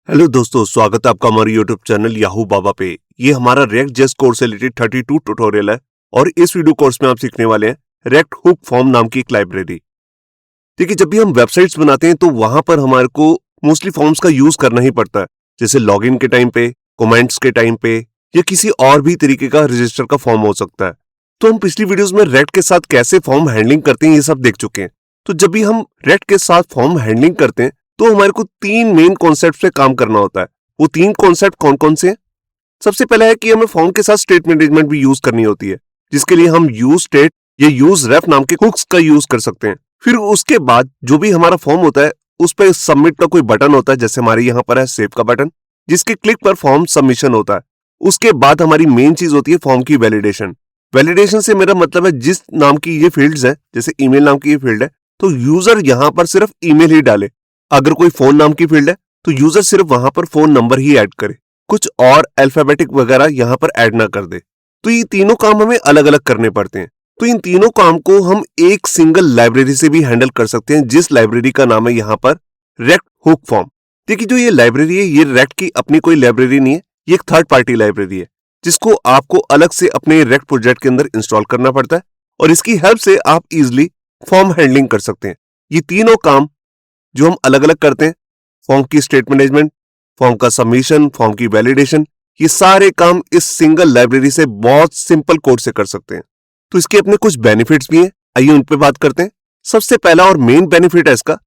Hello दोस्तों, स्वागत है आपका हमारे यूट्यूब चैनल याहू बाबा पे। ये हमारा रिएक्ट जेएस कोर्स से रिलेटेड 32 ट्यूटोरियल है और इस वीडियो कोर्स में आप सीखने वाले हैं रिएक्ट हुक फॉर्म नाम की एक लाइब्रेरी। देखिए, जब भी हम वेबसाइट्स बनाते हैं तो वहां पर हमारे को मोस्टली फॉर्म्स का यूज करना ही पड़ता है, जैसे लॉगिन के टाइम पे, कमेंट्स के टाइम पे या किसी और भी तरीके का रजिस्टर का फॉर्म हो सकता है। तो हम पिछली वीडियोज में रिएक्ट के साथ कैसे फॉर्म हैंडलिंग करते हैं ये सब देख चुके हैं। तो जब भी हम रिएक्ट के साथ फॉर्म हैंडलिंग करते हैं तो हमारे को तीन मेन कॉन्सेप्ट पे काम करना होता है। वो तीन कॉन्सेप्ट कौन कौन से हैं? सबसे पहला है कि हमें फॉर्म के साथ स्टेट मैनेजमेंट भी यूज करनी होती है, जिसके लिए हम यूज स्टेट या यूज रेफ नाम के हुक्स का यूज कर सकते हैं। फिर उसके बाद जो भी हमारा फॉर्म होता है उस पर सबमिट का कोई बटन होता है, जैसे हमारे यहाँ पर है सेव का बटन, जिसके क्लिक पर फॉर्म सबमिशन होता है। उसके बाद हमारी मेन चीज होती है फॉर्म की वैलिडेशन। वैलिडेशन से मेरा मतलब है जिस नाम की ये फील्ड्स है, जैसे ईमेल नाम की ये फील्ड है तो यूजर यहाँ पर सिर्फ ईमेल ही डाले। अगर कोई फोन नाम की फील्ड है तो यूजर सिर्फ वहां पर फोन नंबर ही ऐड करे, कुछ और अल्फाबेटिक वगैरह यहां पर ऐड ना कर दे। तो ये तीनों काम हमें अलग अलग करने पड़ते हैं। तो इन तीनों काम को हम एक सिंगल लाइब्रेरी से भी हैंडल कर सकते हैं, जिस लाइब्रेरी का नाम है यहां पर रिएक्ट हुक फॉर्म। देखिए, जो ये लाइब्रेरी है ये रिएक्ट की अपनी कोई लाइब्रेरी नहीं है, ये एक थर्ड पार्टी लाइब्रेरी है जिसको आपको अलग से अपने रिएक्ट प्रोजेक्ट के अंदर इंस्टॉल करना पड़ता है और इसकी हेल्प से आप इजिली फॉर्म हैंडलिंग कर सकते हैं। ये तीनों काम जो हम अलग अलग करते हैं, फॉर्म की स्टेट मैनेजमेंट, फॉर्म का सबमिशन, फॉर्म की वैलिडेशन, ये सारे काम इस सिंगल लाइब्रेरी से बहुत सिंपल कोड से कर सकते हैं। तो इसके अपने कुछ बेनिफिट्स भी हैं, आइए उन पे बात करते हैं। सबसे पहला और मेन बेनिफिट है इसका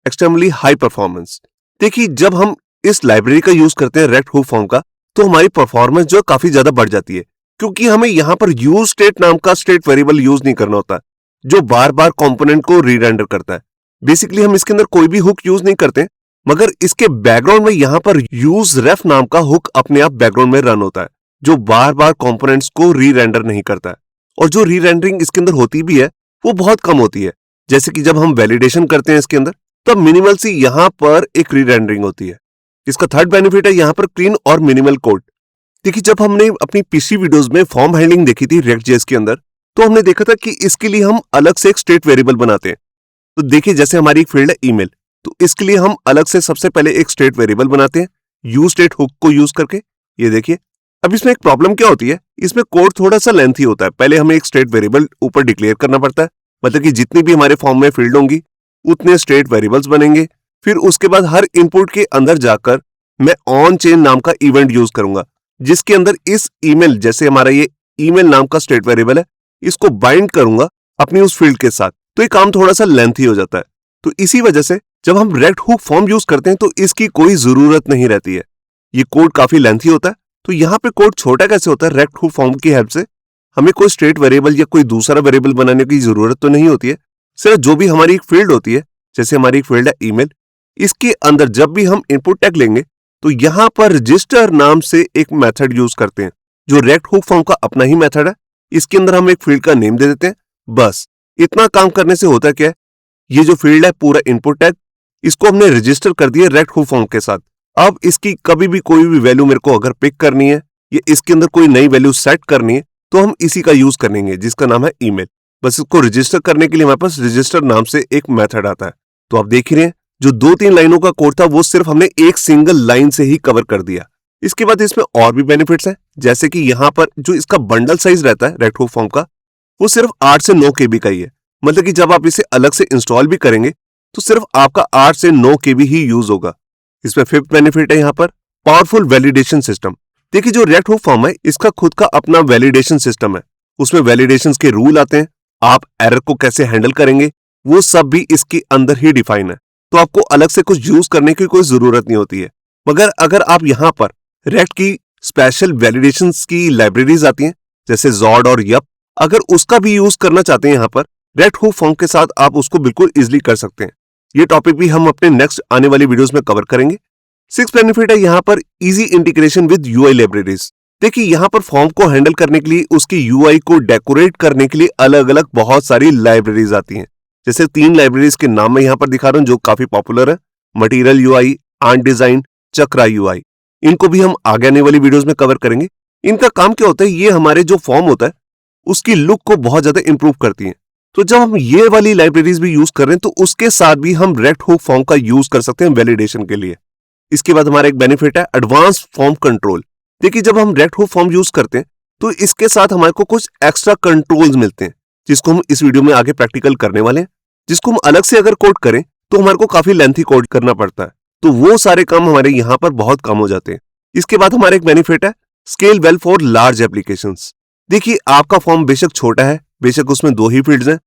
एक्सट्रीमली हाई परफॉर्मेंस। देखिए, जब हम इस लाइब्रेरी का यूज करते हैं रिएक्ट हुक फॉर्म का, तो हमारी परफॉर्मेंस जो काफी ज्यादा बढ़ जाती है, क्योंकि हमें यहाँ पर यूज स्टेट नाम का स्टेट वेरिएबल यूज नहीं करना होता जो बार बार कंपोनेंट को रीरेंडर करता है। बेसिकली हम इसके अंदर कोई भी हुक यूज नहीं करते, मगर इसके बैकग्राउंड में यहां पर यूज रेफ नाम का हुक अपने आप बैकग्राउंड में रन होता है, जो बार बार कंपोनेंट्स को री रेंडर नहीं करता है। और जो री रेंडरिंग इसके अंदर होती भी है वो बहुत कम होती है। जैसे कि जब हम वैलिडेशन करते हैं इसके अंदर, तब मिनिमल सी यहां पर एक री रेंडरिंग होती है। इसका थर्ड बेनिफिट है यहां पर क्लीन और मिनिमल कोड। देखिए, जब हमने अपनी पिछली वीडियोज में फॉर्म हैंडलिंग देखी थी रिएक्ट जेएस के अंदर, तो हमने देखा था कि इसके लिए हम अलग से एक स्टेट वेरिएबल बनाते हैं। तो देखिए, जैसे हमारी एक फील्ड है ईमेल, तो इसके लिए हम अलग से सबसे पहले एक स्टेट वेरिएबल बनाते हैं यूज स्टेट हुक को यूज करके। ये देखिए, अब इसमें एक प्रॉब्लम क्या होती है, इसमें कोड थोड़ा सा लेंथी होता है। पहले हमें एक स्टेट वेरिएबल ऊपर डिक्लेयर करना पड़ता है, मतलब कि जितनी भी हमारे फॉर्म में फील्ड होंगी उतने स्टेट वेरिएबल्स बनेंगे। फिर उसके बाद हर इनपुट के अंदर जाकर मैं ऑन चेन नाम का इवेंट यूज करूंगा, जिसके अंदर इस ईमेल, जैसे हमारा ये ईमेल नाम का स्टेट वेरिएबल है, इसको बाइंड करूंगा अपनी उस फील्ड के साथ। तो ये काम थोड़ा सा लेंथी हो जाता है। तो इसी वजह से जब हम रिएक्ट हुक फॉर्म यूज करते हैं तो इसकी कोई जरूरत नहीं रहती है। ये कोड काफी लेंथी होता है। तो यहाँ पे कोड छोटा कैसे होता है, रिएक्ट हुक फॉर्म की हेल्प से हमें कोई स्टेट वेरिएबल या कोई दूसरा वेरिएबल बनाने की जरूरत तो नहीं होती है। सिर्फ जो भी हमारी एक फील्ड होती है, जैसे हमारी एक फील्ड है ईमेल, इसके अंदर जब भी हम इनपुट टैग लेंगे तो यहाँ पर रजिस्टर नाम से एक मेथड यूज करते हैं, जो रिएक्ट हुक फॉर्म का अपना ही मेथड है। इसके अंदर हम एक फील्ड का नेम दे देते हैं। बस इतना काम करने से होता क्या है, ये जो फील्ड है पूरा इनपुट टैग, इसको हमने रजिस्टर कर दिया रिएक्ट हुक फॉर्म के साथ। अब इसकी कभी भी कोई भी वैल्यू मेरे को अगर पिक करनी है या इसके अंदर कोई नई वैल्यू सेट करनी है तो हम इसी का यूज करेंगे, जिसका नाम है ईमेल। बस इसको रजिस्टर करने के लिए हमारे पास रजिस्टर नाम से एक मेथड आता है। तो आप देख ही रहे हैं, जो 2-3 लाइनों का कोड था वो सिर्फ हमने एक सिंगल लाइन से ही कवर कर दिया। इसके बाद इसमें और भी बेनिफिट्स हैं, जैसे कि यहाँ पर जो इसका बंडल साइज रहता है रिएक्ट हुक फॉर्म का, वो सिर्फ 8 से 9 KB का ही है। मतलब कि जब आप इसे अलग से इंस्टॉल भी करेंगे तो सिर्फ आपका 8 से 9 KB ही यूज होगा। इसमें फिफ्थ बेनिफिट है यहाँ पर पावरफुल वैलिडेशन सिस्टम। देखिए, जो रिएक्ट हुक फॉर्म है इसका खुद का अपना वैलिडेशन सिस्टम है। उसमें वैलिडेशंस के रूल आते हैं, आप एरर को कैसे हैंडल करेंगे वो सब भी इसके अंदर ही डिफाइन है। तो आपको अलग से कुछ यूज करने की कोई जरूरत नहीं होती है। मगर अगर आप यहाँ पर रिएक्ट की स्पेशल वैलिडेशंस की लाइब्रेरीज आती हैं, जैसे जॉड और यप, अगर उसका भी यूज करना चाहते हैं यहाँ पर रिएक्ट हुक फॉर्म के साथ, आप उसको बिल्कुल इजीली कर सकते हैं। ये टॉपिक भी हम अपने नेक्स्ट आने वाली वीडियोस में कवर करेंगे। सिक्स बेनिफिट है यहाँ पर easy integration with UI libraries. देखिए, यहाँ पर फॉर्म को हैंडल करने के लिए, उसकी यूआई को डेकोरेट करने के लिए अलग अलग बहुत सारी लाइब्रेरीज आती हैं। जैसे 3 लाइब्रेरीज के नाम मैं यहाँ पर दिखा रहा हूँ जो काफी पॉपुलर है, मटीरियल यूआई, आंट डिजाइन, चक्रा यूआई। इनको भी हम आगे आने वाली वीडियोस में कवर करेंगे। इनका काम क्या होता है, ये हमारे जो फॉर्म होता है उसकी लुक को बहुत ज्यादा इंप्रूव करती हैं। तो जब हम ये वाली लाइब्रेरीज भी यूज कर रहे हैं तो उसके साथ भी हम रिएक्ट हुक फॉर्म का यूज कर सकते हैं वैलिडेशन के लिए। इसके बाद हमारा एक बेनिफिट है एडवांस फॉर्म कंट्रोल। देखिए जब हम रेक्ट हुक फॉर्म यूज करते हैं तो इसके साथ हमारे को कुछ एक्स्ट्रा कंट्रोल्स मिलते हैं, जिसको हम इस वीडियो में आगे प्रैक्टिकल करने वाले हैं। जिसको हम अलग से अगर कोड करें तो हमारे को काफी लेंथी कोड करना पड़ता है, तो वो सारे काम हमारे यहाँ पर बहुत कम हो जाते हैं। इसके बाद हमारा एक बेनिफिट है scale well for large applications. देखिए आपका फॉर्म बेशक छोटा है, बेशक उसमें 2 ही फील्ड्स हैं,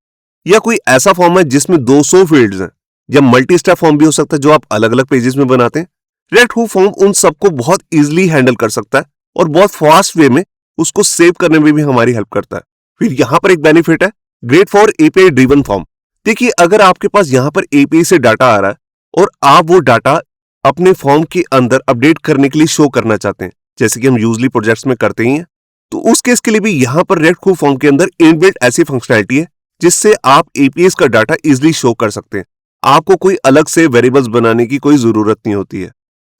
या कोई ऐसा फॉर्म है जिसमें 200 फील्ड्स हैं, या मल्टी स्टेप फॉर्म भी हो सकता है जो आप अलग अलग पेजेस में बनाते हैं। रेक्ट हुक फॉर्म उन सबको बहुत इजीली हैंडल कर सकता है और बहुत फास्ट वे में उसको सेव करने में भी हमारी हेल्प करता है। फिर यहाँ पर एक बेनिफिट है great for API driven form. देखिए अगर आपके पास यहाँ पर एपीआई से डाटा आ रहा है और आप वो डाटा अपने फॉर्म के अंदर अपडेट करने के लिए शो करना चाहते हैं, जैसे कि हम यूजली प्रोजेक्ट्स में करते ही हैं, तो उस केस के लिए भी यहाँ पर रेक्ट हुक फॉर्म के अंदर इनबिल्ट ऐसी फंक्शनैलिटी है जिससे आप एपीआई का डाटा इजिली शो कर सकते हैं। आपको कोई अलग से वेरिएबल्स बनाने की कोई जरूरत नहीं होती है।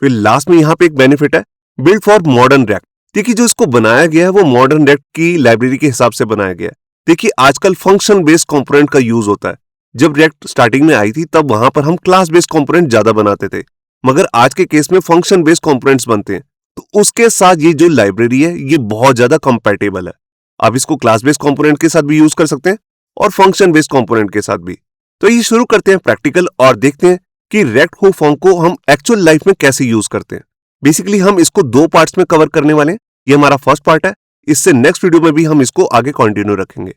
फिर लास्ट में यहाँ पे एक बेनिफिट है बिल्ड फॉर मॉडर्न रेक्ट। देखिए जो इसको बनाया गया है वो मॉडर्न रेक्ट की लाइब्रेरी के हिसाब से बनाया गया है। देखिए आजकल फंक्शन बेस्ड कंपोनेंट का यूज होता है। जब रेक्ट स्टार्टिंग में आई थी तब वहां पर हम क्लास बेस्ड कंपोनेंट ज्यादा बनाते थे, मगर आज के केस में फंक्शन बेस्ड कंपोनेंट्स बनते हैं, तो उसके साथ ये जो लाइब्रेरी है ये बहुत ज्यादा कंपैटिबल है। आप इसको क्लास बेस्ड कंपोनेंट के साथ भी यूज कर सकते हैं और फंक्शन बेस्ड कंपोनेंट के साथ भी। तो ये शुरू करते हैं प्रैक्टिकल और देखते हैं कि रेक्ट हुक फॉर्म को हम एक्चुअल लाइफ में कैसे यूज करते हैं। बेसिकली हम इसको 2 पार्ट्स में कवर करने वाले हैं। ये हमारा फर्स्ट पार्ट है, इससे नेक्स्ट वीडियो में भी हम इसको आगे कंटिन्यू रखेंगे।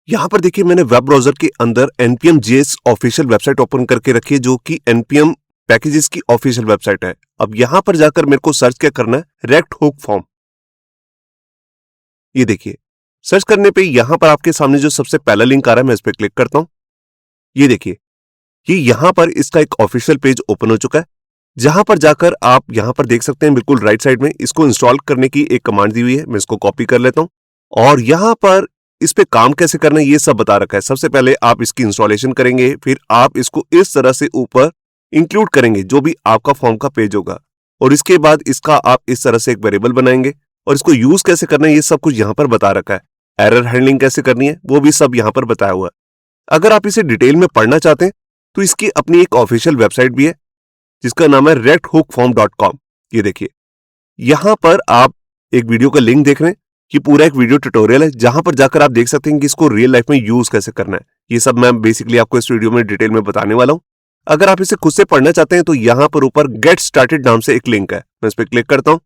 यहां पर देखिए मैंने वेब ब्राउजर के अंदर npm JS official website open करके रखी है, जो कि npm पैकेजेस की ऑफिशियल वेबसाइट है। अब यहां पर जाकर मेरे को सर्च क्या करना है, रेक्ट हुक फॉर्म। ये देखिए सर्च करने पे यहां पर आपके सामने जो सबसे पहला लिंक आ रहा है मैं इस पर क्लिक करता हूं। ये देखिए ये यहां पर इसका एक ऑफिशियल पेज ओपन हो चुका है, जहां पर जाकर आप यहां पर देख सकते हैं बिल्कुल राइट साइड में इसको इंस्टॉल करने की एक कमांड दी हुई है। मैं इसको कॉपी कर लेता हूं और यहां पर इस पे काम कैसे करना है ये सब बता रखा है। सबसे पहले आप इसकी इंस्टॉलेशन करेंगे, फिर आप इसको इस तरह से ऊपर इंक्लूड करेंगे जो भी आपका फॉर्म का पेज होगा, और इसके बाद इसका आप इस तरह से एक वेरिएबल बनाएंगे और इसको यूज कैसे करना है ये सब कुछ यहां पर बता रखा है। एरर हैंडलिंग कैसे करनी है वो भी सब यहां पर बताया हुआ है। अगर आप इसे डिटेल में पढ़ना चाहते हैं तो इसकी अपनी एक ऑफिशियल वेबसाइट भी है जिसका नाम है recthookform.com। ये देखिए यहां पर आप एक वीडियो का लिंक देख रहे हैं, ये पूरा एक वीडियो ट्यूटोरियल है जहां पर जाकर आप देख सकते हैं कि इसको रियल लाइफ में यूज कैसे करना है। ये सब मैं बेसिकली आपको इस वीडियो में डिटेल में बताने वाला हूं। अगर आप इसे खुद से पढ़ना चाहते हैं तो यहां पर ऊपर गेट स्टार्टेड नाम से एक लिंक है, मैं इस पर क्लिक करता हूं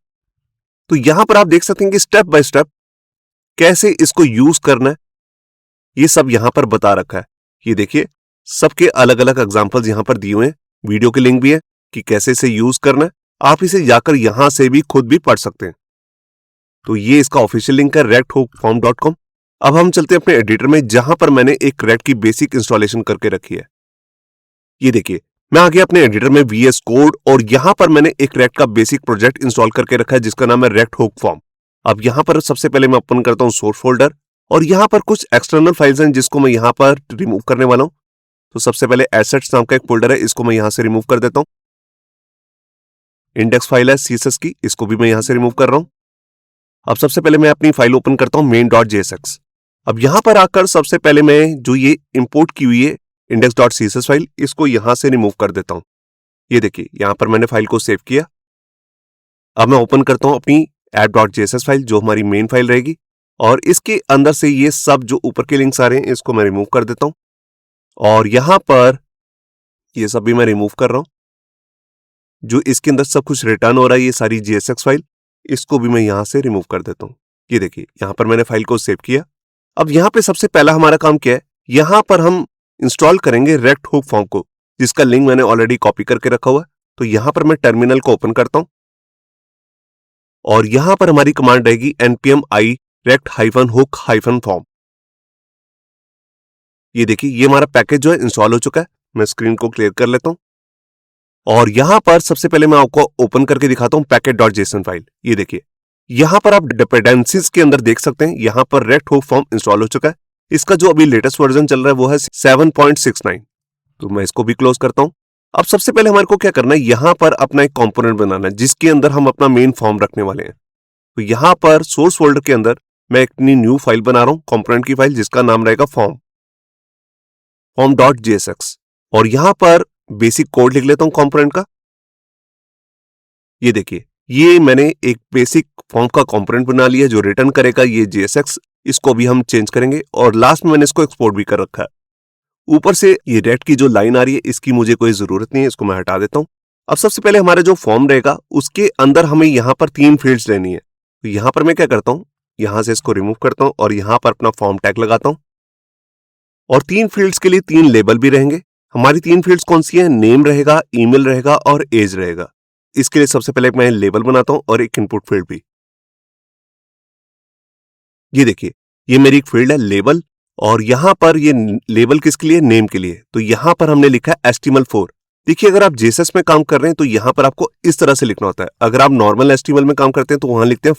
तो यहां पर आप देख सकते हैं कि स्टेप बाय स्टेप कैसे इसको यूज करना है ये सब यहां पर बता रखा है। ये देखिए सबके अलग अलग एग्जांपल्स यहां पर दिए हुए हैं, वीडियो के लिंक भी है कि कैसे इसे यूज करना है। आप इसे जाकर यहां से भी खुद भी पढ़ सकते हैं। तो ये इसका ऑफिशियल लिंक है recthookform.com। अब हम चलते हैं अपने एडिटर में जहां पर मैंने एक रेक्ट की बेसिक इंस्टॉलेशन करके रखी है। ये देखिए मैं आ गया अपने एडिटर में VS कोड और यहां पर मैंने एक रेक्ट का बेसिक प्रोजेक्ट इंस्टॉल करके रखा है जिसका नाम है रेक्ट हुक फॉर्म। अब यहां पर सबसे पहले मैं ओपन करता हूं सोर्स फोल्डर और यहां पर कुछ एक्सटर्नल फाइल्स हैं जिसको मैं यहां पर रिमूव करने वाला हूं। तो सबसे पहले एसेट्स नाम का एक फोल्डर है, इसको मैं यहां से रिमूव कर देता हूं। इंडेक्स फाइल है CSS की, इसको भी मैं यहां से रिमूव कर रहा हूं। अब सबसे पहले मैं अपनी फाइल ओपन करता हूं main.jsx। अब यहां पर आकर सबसे पहले मैं जो ये इंपोर्ट की हुई है index.css फाइल, इसको यहां से रिमूव कर देता हूं। ये देखिए यहां पर मैंने फाइल को सेव किया। अब मैं ओपन करता हूं अपनी app.js फाइल जो हमारी मेन फाइल रहेगी, और इसके अंदर से ये सब जो ऊपर के लिंक्स आ रहे हैं इसको मैं रिमूव कर देता हूं और यहां पर ये सब भी मैं रिमूव कर रहा हूं। जो इसके अंदर सब कुछ रिटर्न हो रहा है ये सारी JSX फाइल, इसको भी मैं यहां से रिमूव कर देता हूं। ये देखिए यहां पर मैंने फाइल को सेव किया। अब यहां पे सबसे पहला हमारा काम क्या है, यहां पर हम इंस्टॉल करेंगे रेक्ट हुक फॉर्म को, जिसका लिंक मैंने ऑलरेडी कॉपी करके रखा हुआ है। तो यहां पर मैं टर्मिनल को ओपन करता हूं और यहां पर हमारी कमांड रहेगी npm i rect-hook-form। ये देखिए ये हमारा पैकेज जो है इंस्टॉल हो चुका है। मैं स्क्रीन को क्लियर कर लेता हूं और यहां पर सबसे पहले मैं आपको ओपन करके दिखाता हूं package.json फाइल। ये देखिए यहां पर आप डिपेंडेंसीज के अंदर देख सकते हैं, यहां पर रेक्ट हुक फॉर्म इंस्टॉल हो चुका है। इसका जो अभी लेटेस्ट वर्जन चल रहा है वो है 7.69। तो मैं इसको भी क्लोज करता हूं। अब सबसे पहले हमारे को क्या करना है, यहां पर अपना एक कंपोनेंट बनाना है जिसके अंदर हम अपना मेन फॉर्म रखने वाले हैं। तो यहां पर सोर्स फोल्डर के अंदर मैं एक न्यू फाइल बना रहा हूं, कंपोनेंट की फाइल जिसका नाम रहेगा form.jsx, और यहां पर बेसिक कोड लिख लेता हूं कंपोनेंट का। ये देखिए, ये मैंने एक बेसिक फॉर्म का कंपोनेंट बना लिया जो रिटर्न करेगा ये JSX। इसको भी हम चेंज करेंगे और लास्ट में मैंने इसको एक्सपोर्ट भी कर रखा है। ऊपर से ये रेड की जो लाइन आ रही है इसकी मुझे कोई जरूरत नहीं है, इसको मैं हटा देता हूं। अब सबसे पहले हमारा जो फॉर्म रहेगा उसके अंदर हमें यहाँ पर 3 फील्ड्स लेनी है। तो यहाँ पर मैं क्या करता हूँ, यहाँ से इसको रिमूव करता हूँ और यहाँ पर अपना फॉर्म टैग लगाता हूँ। और 3 फील्ड्स के लिए 3 लेबल भी रहेंगे। हमारी 3 फील्ड्स कौन सी है? नेम रहेगा, ईमेल रहेगा और एज रहेगा। इसके लिए सबसे पहले मैं लेबल बनाता हूं और एक इनपुट फील्ड भी। ये देखिए, ये मेरी एक फील्ड है लेबल और यहां पर ये लेबल किसके लिए? नेम के लिए। तो यहां पर हमने लिखा है HTML4। देखिए, अगर आप JSX में काम कर रहे हैं तो यहां पर आपको इस तरह से लिखना होता है। अगर आप नॉर्मल HTML में काम करते हैं तो वहां लिखते हैं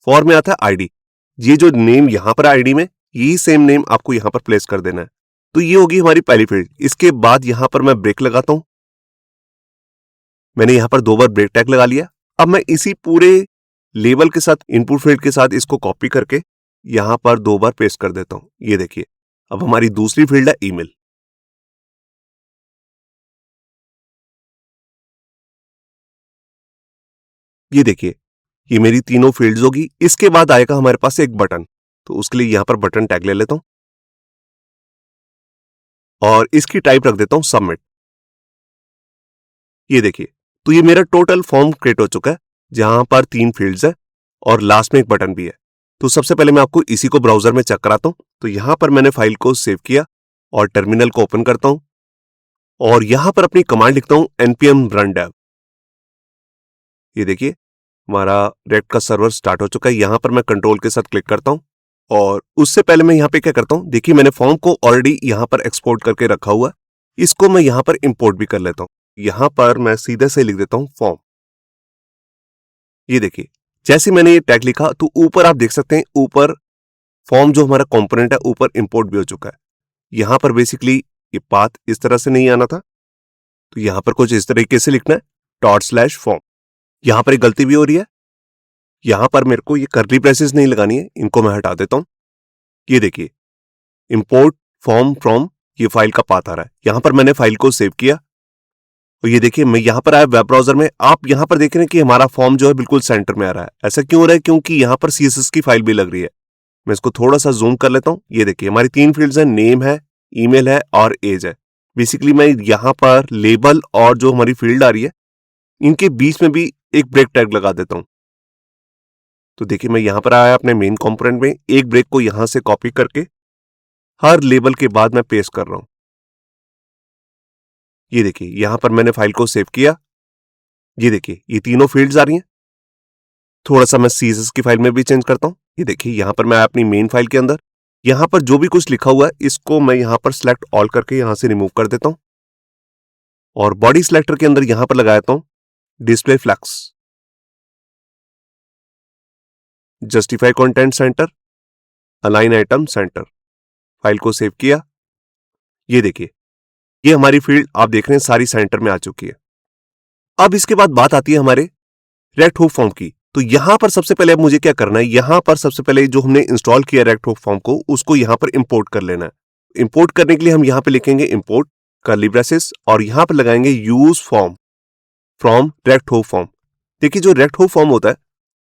फॉर में आता है आईडी। ये जो नेम यहां पर आईडी में, यही सेम नेम आपको यहां पर प्लेस कर देना है। तो ये होगी हमारी पहली फील्ड। इसके बाद यहां पर मैं ब्रेक लगाता हूं। मैंने यहां पर 2 बार ब्रेक टैग लगा लिया। अब मैं इसी पूरे लेबल के साथ, इनपुट फील्ड के साथ इसको कॉपी करके यहां पर 2 बार पेस्ट कर देता हूं। ये देखिए, अब हमारी दूसरी फील्ड है ईमेल। ये देखिए, ये मेरी तीनों फील्ड्स होगी। इसके बाद आएगा हमारे पास एक बटन। तो उसके लिए यहां पर बटन टैग ले लेता हूं और इसकी टाइप रख देता हूं सबमिट। ये देखिए, तो ये मेरा टोटल फॉर्म क्रिएट हो चुका है जहां पर 3 फील्ड्स है और लास्ट में एक बटन भी है। तो सबसे पहले मैं आपको इसी को ब्राउजर में चेक कराता हूं। तो यहां पर मैंने फाइल को सेव किया और टर्मिनल को ओपन करता हूं और यहां पर अपनी कमांड लिखता हूं npm run dev। ये देखिए, हमारा रेक्ट का सर्वर स्टार्ट हो चुका है। यहां पर मैं कंट्रोल के साथ क्लिक करता हूं और उससे पहले मैं यहां पे क्या करता हूं, देखिए मैंने फॉर्म को ऑलरेडी यहां पर एक्सपोर्ट करके रखा हुआ। इसको मैं यहां पर इंपोर्ट भी कर लेता हूं। यहां पर मैं सीधे से लिख देता हूं फॉर्म। ये देखिए, जैसे मैंने ये टैग लिखा तो ऊपर आप देख सकते हैं, ऊपर फॉर्म जो हमारा कंपोनेंट है ऊपर इंपोर्ट भी हो चुका है। यहां पर बेसिकली ये पाथ इस तरह से नहीं आना था, तो यहां पर कुछ इस तरीके से लिखना है ./फॉर्म। यहां पर एक गलती भी हो रही है। यहां पर मेरे को ये कर्ली ब्रेसेस नहीं लगानी है, इनको मैं हटा देता हूं। ये देखिए, इंपोर्ट फॉर्म फ्रॉम, ये फाइल का पाथ आ रहा है। यहां पर मैंने फाइल को सेव किया और ये देखिए, मैं यहां पर आया वेब ब्राउजर में। आप यहां पर देख रहे हैं कि हमारा फॉर्म जो है बिल्कुल सेंटर में आ रहा है। ऐसा क्यों हो रहा है? क्योंकि यहां पर CSS की फाइल भी लग रही है। मैं इसको थोड़ा सा जूम कर लेता हूं। ये देखिए, हमारी 3 फील्ड्स हैं, नेम है, ईमेल है और एज है। बेसिकली मैं यहां पर लेबल और जो हमारी फील्ड आ रही है इनके बीच में भी एक ब्रेक टैग लगा देता हूं। तो देखिए, मैं यहां पर आया अपने मेन कंपोनेंट में, एक ब्रेक को यहां से कॉपी करके हर लेबल के बाद मैं पेस्ट कर रहा हूं। ये देखिए, यहां पर मैंने फाइल को सेव किया। ये देखिए, ये तीनों फील्ड्स आ रही हैं। थोड़ा सा मैं CSS की फाइल में भी चेंज करता हूं। ये देखिए, यहां पर मैं आया अपनी मेन फाइल के अंदर। यहां पर जो भी कुछ लिखा हुआ है इसको मैं यहां पर सिलेक्ट ऑल करके यहां से रिमूव कर देता हूं और बॉडी सिलेक्टर के अंदर यहां पर लगाता हूं display flex, justify content center, align item center. File को सेव किया। ये देखिए, ये हमारी फील्ड आप देख रहे हैं सारी सेंटर में आ चुकी है। अब इसके बाद बात आती है हमारे रेक्ट हुक फॉर्म की। तो यहां पर सबसे पहले अब मुझे क्या करना है, यहां पर सबसे पहले जो हमने इंस्टॉल किया रेक्ट हुक फॉर्म को उसको यहां पर इंपोर्ट कर लेना है। इंपोर्ट करने के लिए हम यहां पे लिखेंगे इंपोर्ट कर्ली ब्रेसेस और यहां पर लगाएंगे use form from react hook form. देखिए, जो रेक्ट हुक फॉर्म होता है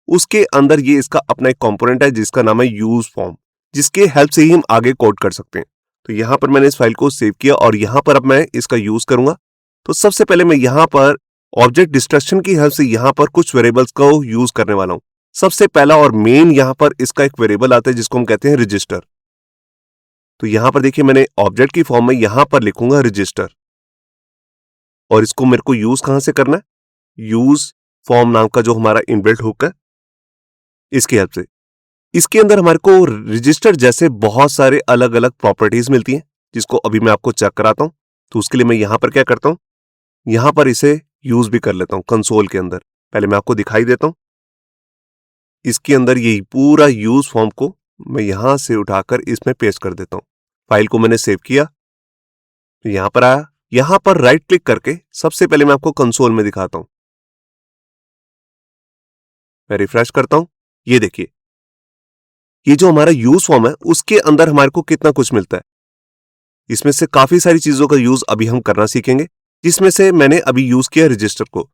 उसके अंदर ये इसका अपना एक कंपोनेंट है जिसका नाम है यूज फॉर्म, जिसके हेल्प से ही हम आगे कोड कर सकते हैं। तो यहां पर मैंने इस फाइल को सेव किया और यहां पर अब मैं इसका यूज करूंगा। तो सबसे पहले मैं यहां पर ऑब्जेक्ट डिस्ट्रक्शन की हेल्प से यहां पर कुछ वेरिएबल्स को यूज करने वाला हूं। सबसे पहला और मेन यहां पर इसका एक वेरिएबल आता है जिसको हम कहते हैं रजिस्टर। तो यहां पर देखिए, मैंने ऑब्जेक्ट की फॉर्म में यहां पर लिखूंगा रजिस्टर और इसको मेरे को यूज कहां से करना है, यूज फॉर्म नाम का जो हमारा इनबिल्ट हुक है इसकी हेल्प से। इसके अंदर हमारे को रजिस्टर जैसे बहुत सारे अलग अलग प्रॉपर्टीज मिलती हैं जिसको अभी मैं आपको चेक कराता हूं। तो उसके लिए मैं यहां पर क्या करता हूं, यहां पर इसे यूज भी कर लेता हूं कंसोल के अंदर। पहले मैं आपको दिखाई देता हूं। इसके अंदर यही पूरा यूज फॉर्म को मैं यहां से उठाकर इसमें पेस्ट कर देता हूं। फाइल को मैंने सेव किया, यहां पर आया, यहां पर राइट क्लिक करके सबसे पहले मैं आपको कंसोल में दिखाता हूं। मैं रिफ्रेश करता हूं। ये देखिए, ये जो हमारा यूज फॉर्म है उसके अंदर हमारे को कितना कुछ मिलता है। इसमें से काफी सारी चीजों का यूज अभी हम करना सीखेंगे, जिसमें से मैंने अभी यूज किया रजिस्टर को।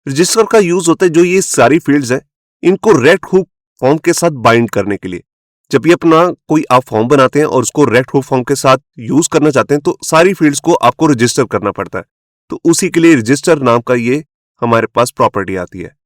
रजिस्टर का यूज होता है जो ये सारी फील्ड्स हैं इनको रेक्ट हुक फॉर्म के साथ बाइंड करने के लिए। जब भी अपना कोई आप फॉर्म बनाते हैं और उसको रेक्ट हुक फॉर्म के साथ यूज करना चाहते हैं तो सारी फील्ड्स को आपको रजिस्टर करना पड़ता है। तो उसी के लिए रजिस्टर नाम का ये हमारे पास प्रॉपर्टी आती है।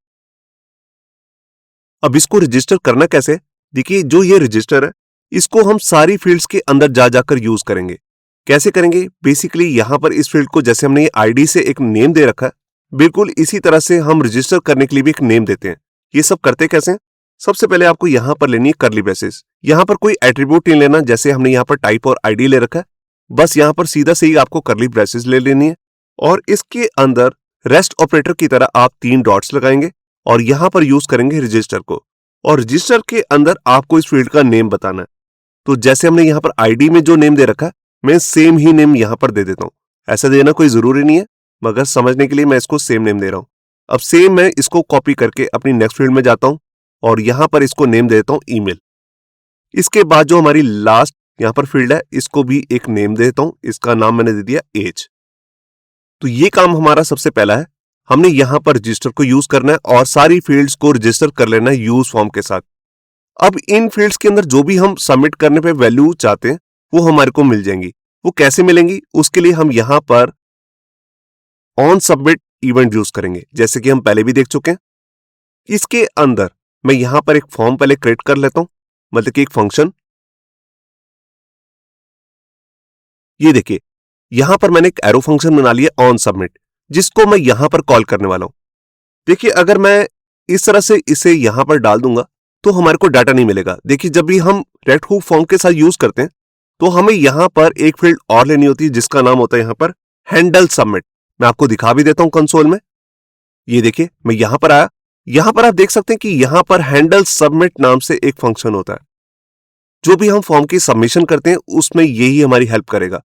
अब इसको रजिस्टर करना कैसे? देखिए, जो ये रजिस्टर है इसको हम सारी फील्ड्स के अंदर जा जाकर यूज करेंगे। कैसे करेंगे? बेसिकली यहां पर इस फील्ड को जैसे हमने ये आईडी से एक नेम दे रखा है, बिल्कुल इसी तरह से हम रजिस्टर करने के लिए भी एक नेम देते हैं। ये सब करते कैसे हैं? सबसे पहले आपको यहां पर लेनी है कर्ली ब्रेसेस। यहां पर कोई एट्रीब्यूट नहीं लेना, जैसे हमने यहां पर टाइप और आईडी ले रखा है, बस यहां पर सीधा से ही आपको कर्ली ब्रेसेस ले लेनी है और इसके अंदर रेस्ट ऑपरेटर की तरह आप 3 डॉट्स लगाएंगे और यहां पर यूज करेंगे रजिस्टर को। और रजिस्टर के अंदर आपको इस फील्ड का नेम बताना है। तो जैसे हमने यहां पर आईडी में जो नेम दे रखा है, मैं सेम ही नेम यहां पर दे देता हूं। ऐसा देना कोई जरूरी नहीं है, मगर समझने के लिए मैं इसको सेम नेम दे रहा हूं। अब सेम मैं इसको कॉपी करके अपनी नेक्स्ट फील्ड में जाता हूं और यहां पर इसको नेम दे देता हूं ईमेल। इसके बाद जो हमारी लास्ट यहां पर फील्ड है इसको भी एक नेम दे देता हूं। इसका नाम मैंने दे दिया एज। तो ये काम हमारा सबसे पहला है। हमने यहां पर रजिस्टर को यूज करना है और सारी फील्ड्स को रजिस्टर कर लेना है यूज फॉर्म के साथ। अब इन फील्ड्स के अंदर जो भी हम सबमिट करने पे वैल्यू चाहते हैं वो हमारे को मिल जाएंगी। वो कैसे मिलेंगी? उसके लिए हम यहां पर ऑन सबमिट इवेंट यूज करेंगे, जैसे कि हम पहले भी देख चुके हैं। इसके अंदर मैं यहां पर एक फॉर्म पहले क्रिएट कर लेता हूं, मतलब कि एक फंक्शन। ये देखिए, यहां पर मैंने एक एरो फंक्शन बना लिया ऑन सबमिट, जिसको मैं यहां पर कॉल करने वाला हूं। देखिए, अगर मैं इस तरह से इसे यहां पर डाल दूंगा तो हमारे को डाटा नहीं मिलेगा। देखिए, जब भी हम रेक्ट हुक फॉर्म के साथ यूज करते हैं तो हमें यहां पर एक फील्ड और लेनी होती है जिसका नाम होता है यहां पर हैंडल सबमिट। मैं आपको दिखा भी देता हूं कंसोल में। ये देखिए, मैं यहां पर आया। यहां पर आप देख सकते हैं कि यहां पर हैंडल सबमिट नाम से एक फंक्शन होता है। जो भी हम फॉर्म की सबमिशन करते हैं उसमें यही हमारी हेल्प करेगा।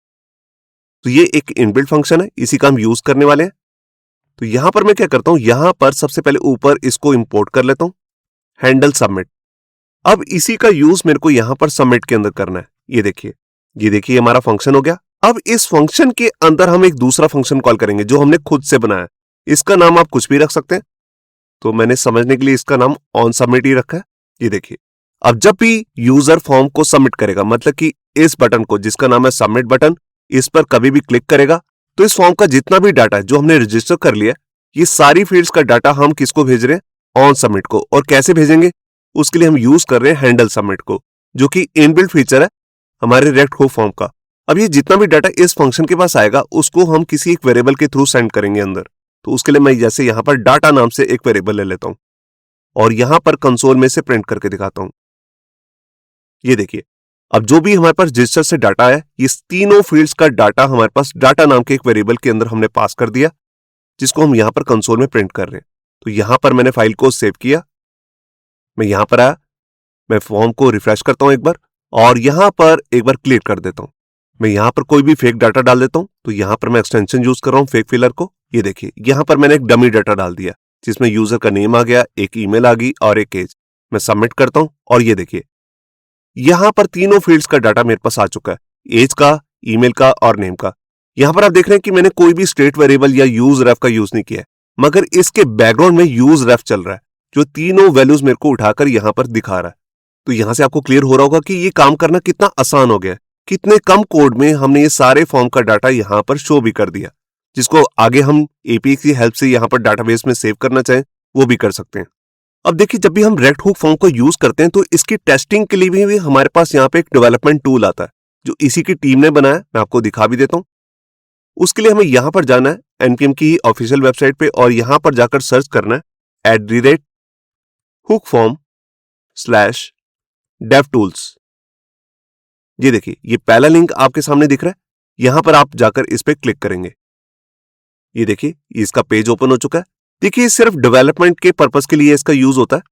तो ये एक इनबिल्ट फंक्शन है, इसी का हम यूज करने वाले हैं। तो यहां पर मैं क्या करता हूं, यहां पर सबसे पहले ऊपर इसको इंपोर्ट कर लेता हूं, हैंडल सबमिट। अब इसी का यूज मेरे को यहां पर सबमिट के अंदर करना है। ये देखिए हमारा फंक्शन हो गया। अब इस फंक्शन के अंदर हम एक दूसरा फंक्शन कॉल करेंगे जो हमने खुद से बनाया। इसका नाम आप कुछ भी रख सकते हैं। तो मैंने समझने के लिए इसका नाम ऑन सबमिट ही रखा है। ये देखिए, अब जब भी यूजर फॉर्म को सबमिट करेगा, मतलब कि इस बटन को जिसका नाम है सबमिट बटन, इस पर कभी भी क्लिक करेगा तो इस फॉर्म का जितना भी डाटा है जो हमने रजिस्टर कर लिया, ये सारी फील्ड्स का डाटा हम किसको भेज रहे हैं? ऑन सबमिट को। और कैसे भेजेंगे? उसके लिए हम यूज कर रहे हैं हैंडल सबमिट को, जो कि इनबिल्ट फीचर है हमारे रेक्ट हुक फॉर्म का। अब ये जितना भी डाटा इस फंक्शन के पास आएगा उसको हम किसी एक वेरिएबल के थ्रू सेंड करेंगे अंदर। तो उसके लिए मैं जैसे यहां पर डाटा नाम से एक वेरिएबल ले लेता हूं और यहां पर कंसोल में से प्रिंट करके दिखाता हूं। ये देखिए, अब जो भी हमारे पास रजिस्टर से डाटा है, ये तीनों फील्ड्स का डाटा हमारे पास डाटा नाम के एक वेरिएबल के अंदर हमने पास कर दिया, जिसको हम यहां पर कंसोल में प्रिंट कर रहे हैं। तो यहां पर मैंने फाइल को सेव किया। मैं यहां पर आया, मैं फॉर्म को रिफ्रेश करता हूं एक बार और यहां पर एक बार क्लियर कर देता हूं। मैं यहां पर कोई भी फेक डाटा डाल देता हूं। तो यहां पर मैं एक्सटेंशन यूज कर रहा हूं फेक फिलर को। ये देखिए, यहां पर मैंने एक डमी डाटा डाल दिया जिसमें यूजर का नेम आ गया, एक ईमेल आ गई और एक एज। मैं सबमिट करता हूं और ये देखिए, यहां पर तीनों फील्ड्स का डाटा मेरे पास आ चुका है, एज का, ईमेल का और नेम का। यहां पर आप देख रहे हैं कि मैंने कोई भी स्टेट वेरिएबल या यूज रेफ का यूज नहीं किया है, मगर इसके बैकग्राउंड में यूज रेफ चल रहा है जो तीनों वैल्यूज मेरे को उठाकर यहां पर दिखा रहा है। तो यहां से आपको क्लियर हो रहा होगा कि ये काम करना कितना आसान हो गया है। कितने कम कोड में हमने ये सारे फॉर्म का डाटा यहां पर शो भी कर दिया, जिसको आगे हम एपीआई की हेल्प से यहां पर डाटाबेस में सेव करना चाहें वो भी कर सकते हैं। अब देखिए, जब भी हम रेक्ट हुक फॉर्म को यूज करते हैं तो इसकी टेस्टिंग के लिए भी हमारे पास यहाँ पे एक डेवलपमेंट टूल आता है जो इसी की टीम ने बनाया। मैं आपको दिखा भी देता हूं। उसके लिए हमें यहां पर जाना है एनपीएम की ऑफिशियल वेबसाइट पे और यहां पर जाकर सर्च करना है @hookform/devtools। ये देखिए, ये पहला लिंक आपके सामने दिख रहा है। यहां पर आप जाकर इस पे क्लिक करेंगे। ये देखिए, इसका पेज ओपन हो चुका है। देखिए, सिर्फ डेवलपमेंट के पर्पस के लिए इसका यूज होता है।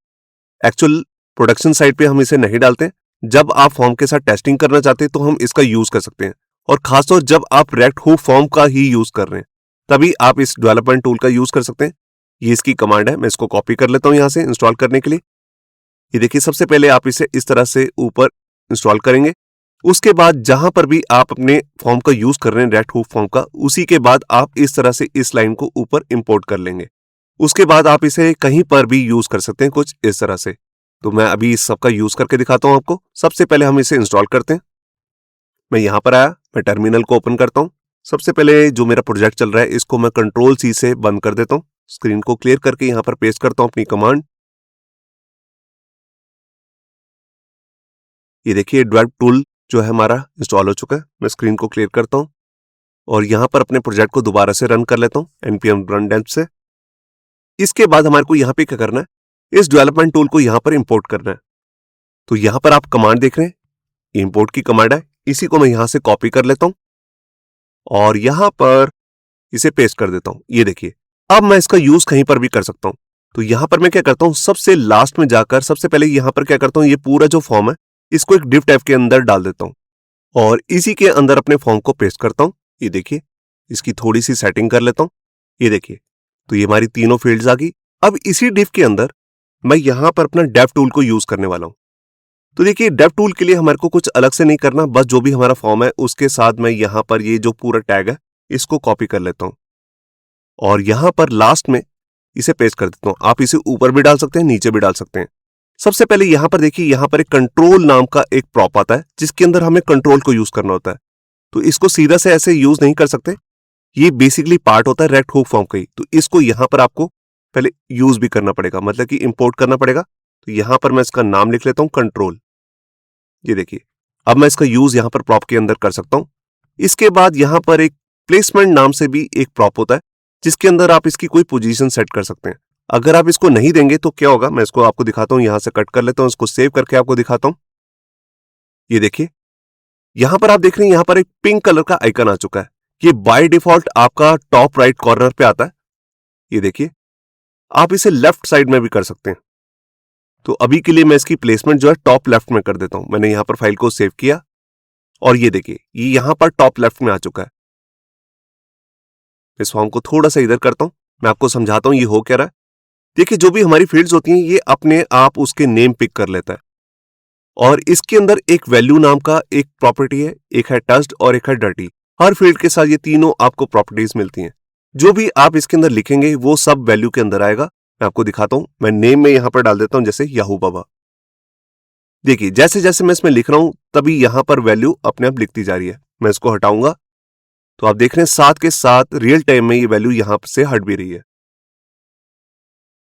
एक्चुअल प्रोडक्शन साइट पे हम इसे नहीं डालते हैं। जब आप फॉर्म के साथ टेस्टिंग करना चाहते हैं तो हम इसका यूज कर सकते हैं, और खासतौर जब आप रेक्ट हुक फॉर्म का ही यूज कर रहे हैं तभी आप इस डेवलपमेंट टूल का यूज कर सकते हैं। ये इसकी कमांड है, मैं इसको कॉपी कर लेता हूं यहां से इंस्टॉल करने के लिए। ये देखिए, सबसे पहले आप इसे इस तरह से ऊपर इंस्टॉल करेंगे। उसके बाद जहां पर भी आप अपने फॉर्म का यूज कर रहे हैं रेक्ट हुक फॉर्म का, उसी के बाद आप इस तरह से इस लाइन को ऊपर इंपोर्ट कर लेंगे। उसके बाद आप इसे कहीं पर भी यूज कर सकते हैं कुछ इस तरह से। तो मैं अभी इस सबका यूज करके दिखाता हूं आपको। सबसे पहले हम इसे इंस्टॉल करते हैं। मैं यहां पर आया, मैं टर्मिनल को ओपन करता हूं। सबसे पहले जो मेरा प्रोजेक्ट चल रहा है इसको मैं कंट्रोल सी से बंद कर देता हूं। स्क्रीन को क्लियर करके यहां पर पेस्ट करता हूं अपनी कमांड। ये देखिए डेव टूल जो है हमारा इंस्टॉल हो चुका है। मैं स्क्रीन को क्लियर करता हूं और यहां पर अपने प्रोजेक्ट को दोबारा से रन कर लेता हूं npm run dev से। इसके बाद हमारे को यहां पे क्या करना है, इस डेवलपमेंट टूल को यहां पर इंपोर्ट करना है। तो यहां पर आप कमांड देख रहे हैं, इंपोर्ट की कमांड है। इसी को मैं यहां से कॉपी कर लेता हूं और यहां पर इसे पेस्ट कर देता हूं। ये देखिए, अब मैं इसका यूज कहीं पर भी कर सकता हूं। तो यहां पर मैं क्या करता हूं, सबसे लास्ट में जाकर सबसे पहले यहां पर क्या करता हूं, ये पूरा जो फॉर्म है इसको एक डिव टैब के अंदर डाल देता हूं और इसी के अंदर अपने फॉर्म को पेस्ट करता हूं। ये देखिए, इसकी थोड़ी सी सेटिंग कर लेता हूं। ये देखिए, तो ये हमारी तीनों फील्ड्स आ गई। अब इसी डिव के अंदर मैं यहां पर अपना डेव टूल को यूज करने वाला हूं। तो देखिए, डेव टूल के लिए हमारे को कुछ अलग से नहीं करना, बस जो भी हमारा फॉर्म है उसके साथ मैं यहां पर ये जो पूरा टैग है इसको कॉपी कर लेता हूं और यहां पर लास्ट में इसे पेस्ट कर देता हूं। आप इसे ऊपर भी डाल सकते हैं, नीचे भी डाल सकते हैं। सबसे पहले यहां पर देखिए, यहां पर एक कंट्रोल नाम का एक प्रॉप आता है जिसके अंदर हमें कंट्रोल को यूज करना होता है। तो इसको सीधा से ऐसे यूज नहीं कर सकते, ये बेसिकली पार्ट होता है रेक्ट हुक फॉर्म का ही। तो इसको यहां पर आपको पहले यूज भी करना पड़ेगा, मतलब कि इंपोर्ट करना पड़ेगा। तो यहां पर मैं इसका नाम लिख लेता हूं कंट्रोल। ये देखिए, अब मैं इसका यूज यहां पर प्रॉप के अंदर कर सकता हूं। इसके बाद यहां पर एक प्लेसमेंट नाम से भी एक प्रॉप होता है जिसके अंदर आप इसकी कोई पोजीशन सेट कर सकते हैं। अगर आप इसको नहीं देंगे तो क्या होगा, मैं इसको आपको दिखाता हूं। यहां से कट कर लेता हूं, इसको सेव करके आपको दिखाता हूं। ये देखिए, यहां पर आप देख रहे हैं, यहां पर एक पिंक कलर का आइकन आ चुका है। ये बाय डिफॉल्ट आपका टॉप राइट कॉर्नर पे आता है। ये देखिए, आप इसे लेफ्ट साइड में भी कर सकते हैं। तो अभी के लिए मैं इसकी प्लेसमेंट जो है टॉप लेफ्ट में कर देता हूं। मैंने यहां पर फाइल को सेव किया और ये देखिए, ये यहां पर टॉप लेफ्ट में आ चुका है। इस फॉर्म को थोड़ा सा इधर करता हूं, मैं आपको समझाता हूं ये हो क्या रहा है। देखिए, जो भी हमारी फील्ड्स होती हैं ये अपने आप उसके नेम पिक कर लेता है और इसके अंदर एक वैल्यू नाम का एक प्रॉपर्टी है, एक है टच्ड और एक है डर्टी। हर फील्ड के साथ ये तीनों आपको प्रॉपर्टीज मिलती हैं। जो भी आप इसके अंदर लिखेंगे वो सब वैल्यू के अंदर आएगा। मैं आपको दिखाता हूं, मैं नेम में यहां पर डाल देता हूं जैसे याहू बाबा। देखिए, जैसे जैसे मैं इसमें लिख रहा हूं तभी यहां पर वैल्यू अपने आप लिखती जा रही है। मैं इसको हटाऊंगा तो आप देख रहे हैं साथ के साथ रियल टाइम में ये वैल्यू यहां से हट भी रही है।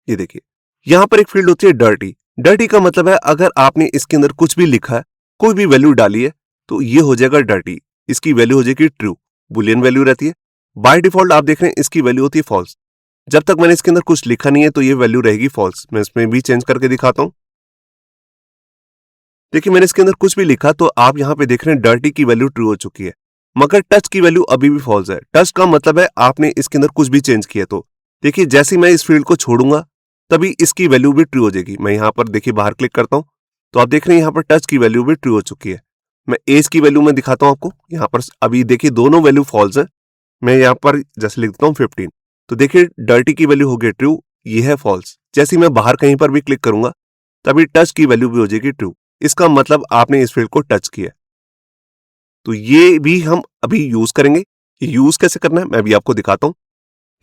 ये देखिए, यहां पर एक फील्ड होती है डर्टी। डर्टी का मतलब है अगर आपने इसके अंदर कुछ भी लिखा है, कोई भी वैल्यू डाली है, तो ये हो जाएगा डर्टी। इसकी वैल्यू हो जाएगी ट्रू, बुलियन वैल्यू रहती है। बाय डिफॉल्ट आप देख रहे हैं इसकी वैल्यू होती है फॉल्स। जब तक मैंने इसके अंदर कुछ लिखा नहीं है तो ये वैल्यू रहेगी फॉल्स। मैं इसमें भी चेंज करके दिखाता हूं। देखिए, मैंने इसके अंदर कुछ भी लिखा तो आप यहां पे देख रहे हैं डर्टी की वैल्यू ट्रू हो चुकी है, मगर टच की वैल्यू अभी भी फॉल्स है। टच का मतलब है आपने इसके अंदर कुछ भी चेंज किया। तो देखिए, जैसे मैं इस फील्ड को छोड़ूंगा तभी इसकी वैल्यू भी ट्रू हो जाएगी। मैं यहां पर देखिए बाहर क्लिक करता हूं तो आप देख रहे हैं यहां पर टच की वैल्यू भी ट्रू हो चुकी है। मैं एज की वैल्यू में दिखाता हूं आपको। यहां पर अभी देखिए दोनों वैल्यू फॉल्स है। मैं यहां पर जैसे लिख देता हूं 15, तो देखिए डर्टी की वैल्यू हो गई ट्रू, ये है फॉल्स। जैसे मैं बाहर कहीं पर भी क्लिक करूंगा तभी टच की वैल्यू भी हो जाएगी ट्रू। इसका मतलब आपने इस फील्ड को टच किया। तो ये भी हम अभी यूज करेंगे। ये यूज कैसे करना है मैं अभी आपको दिखाता हूं।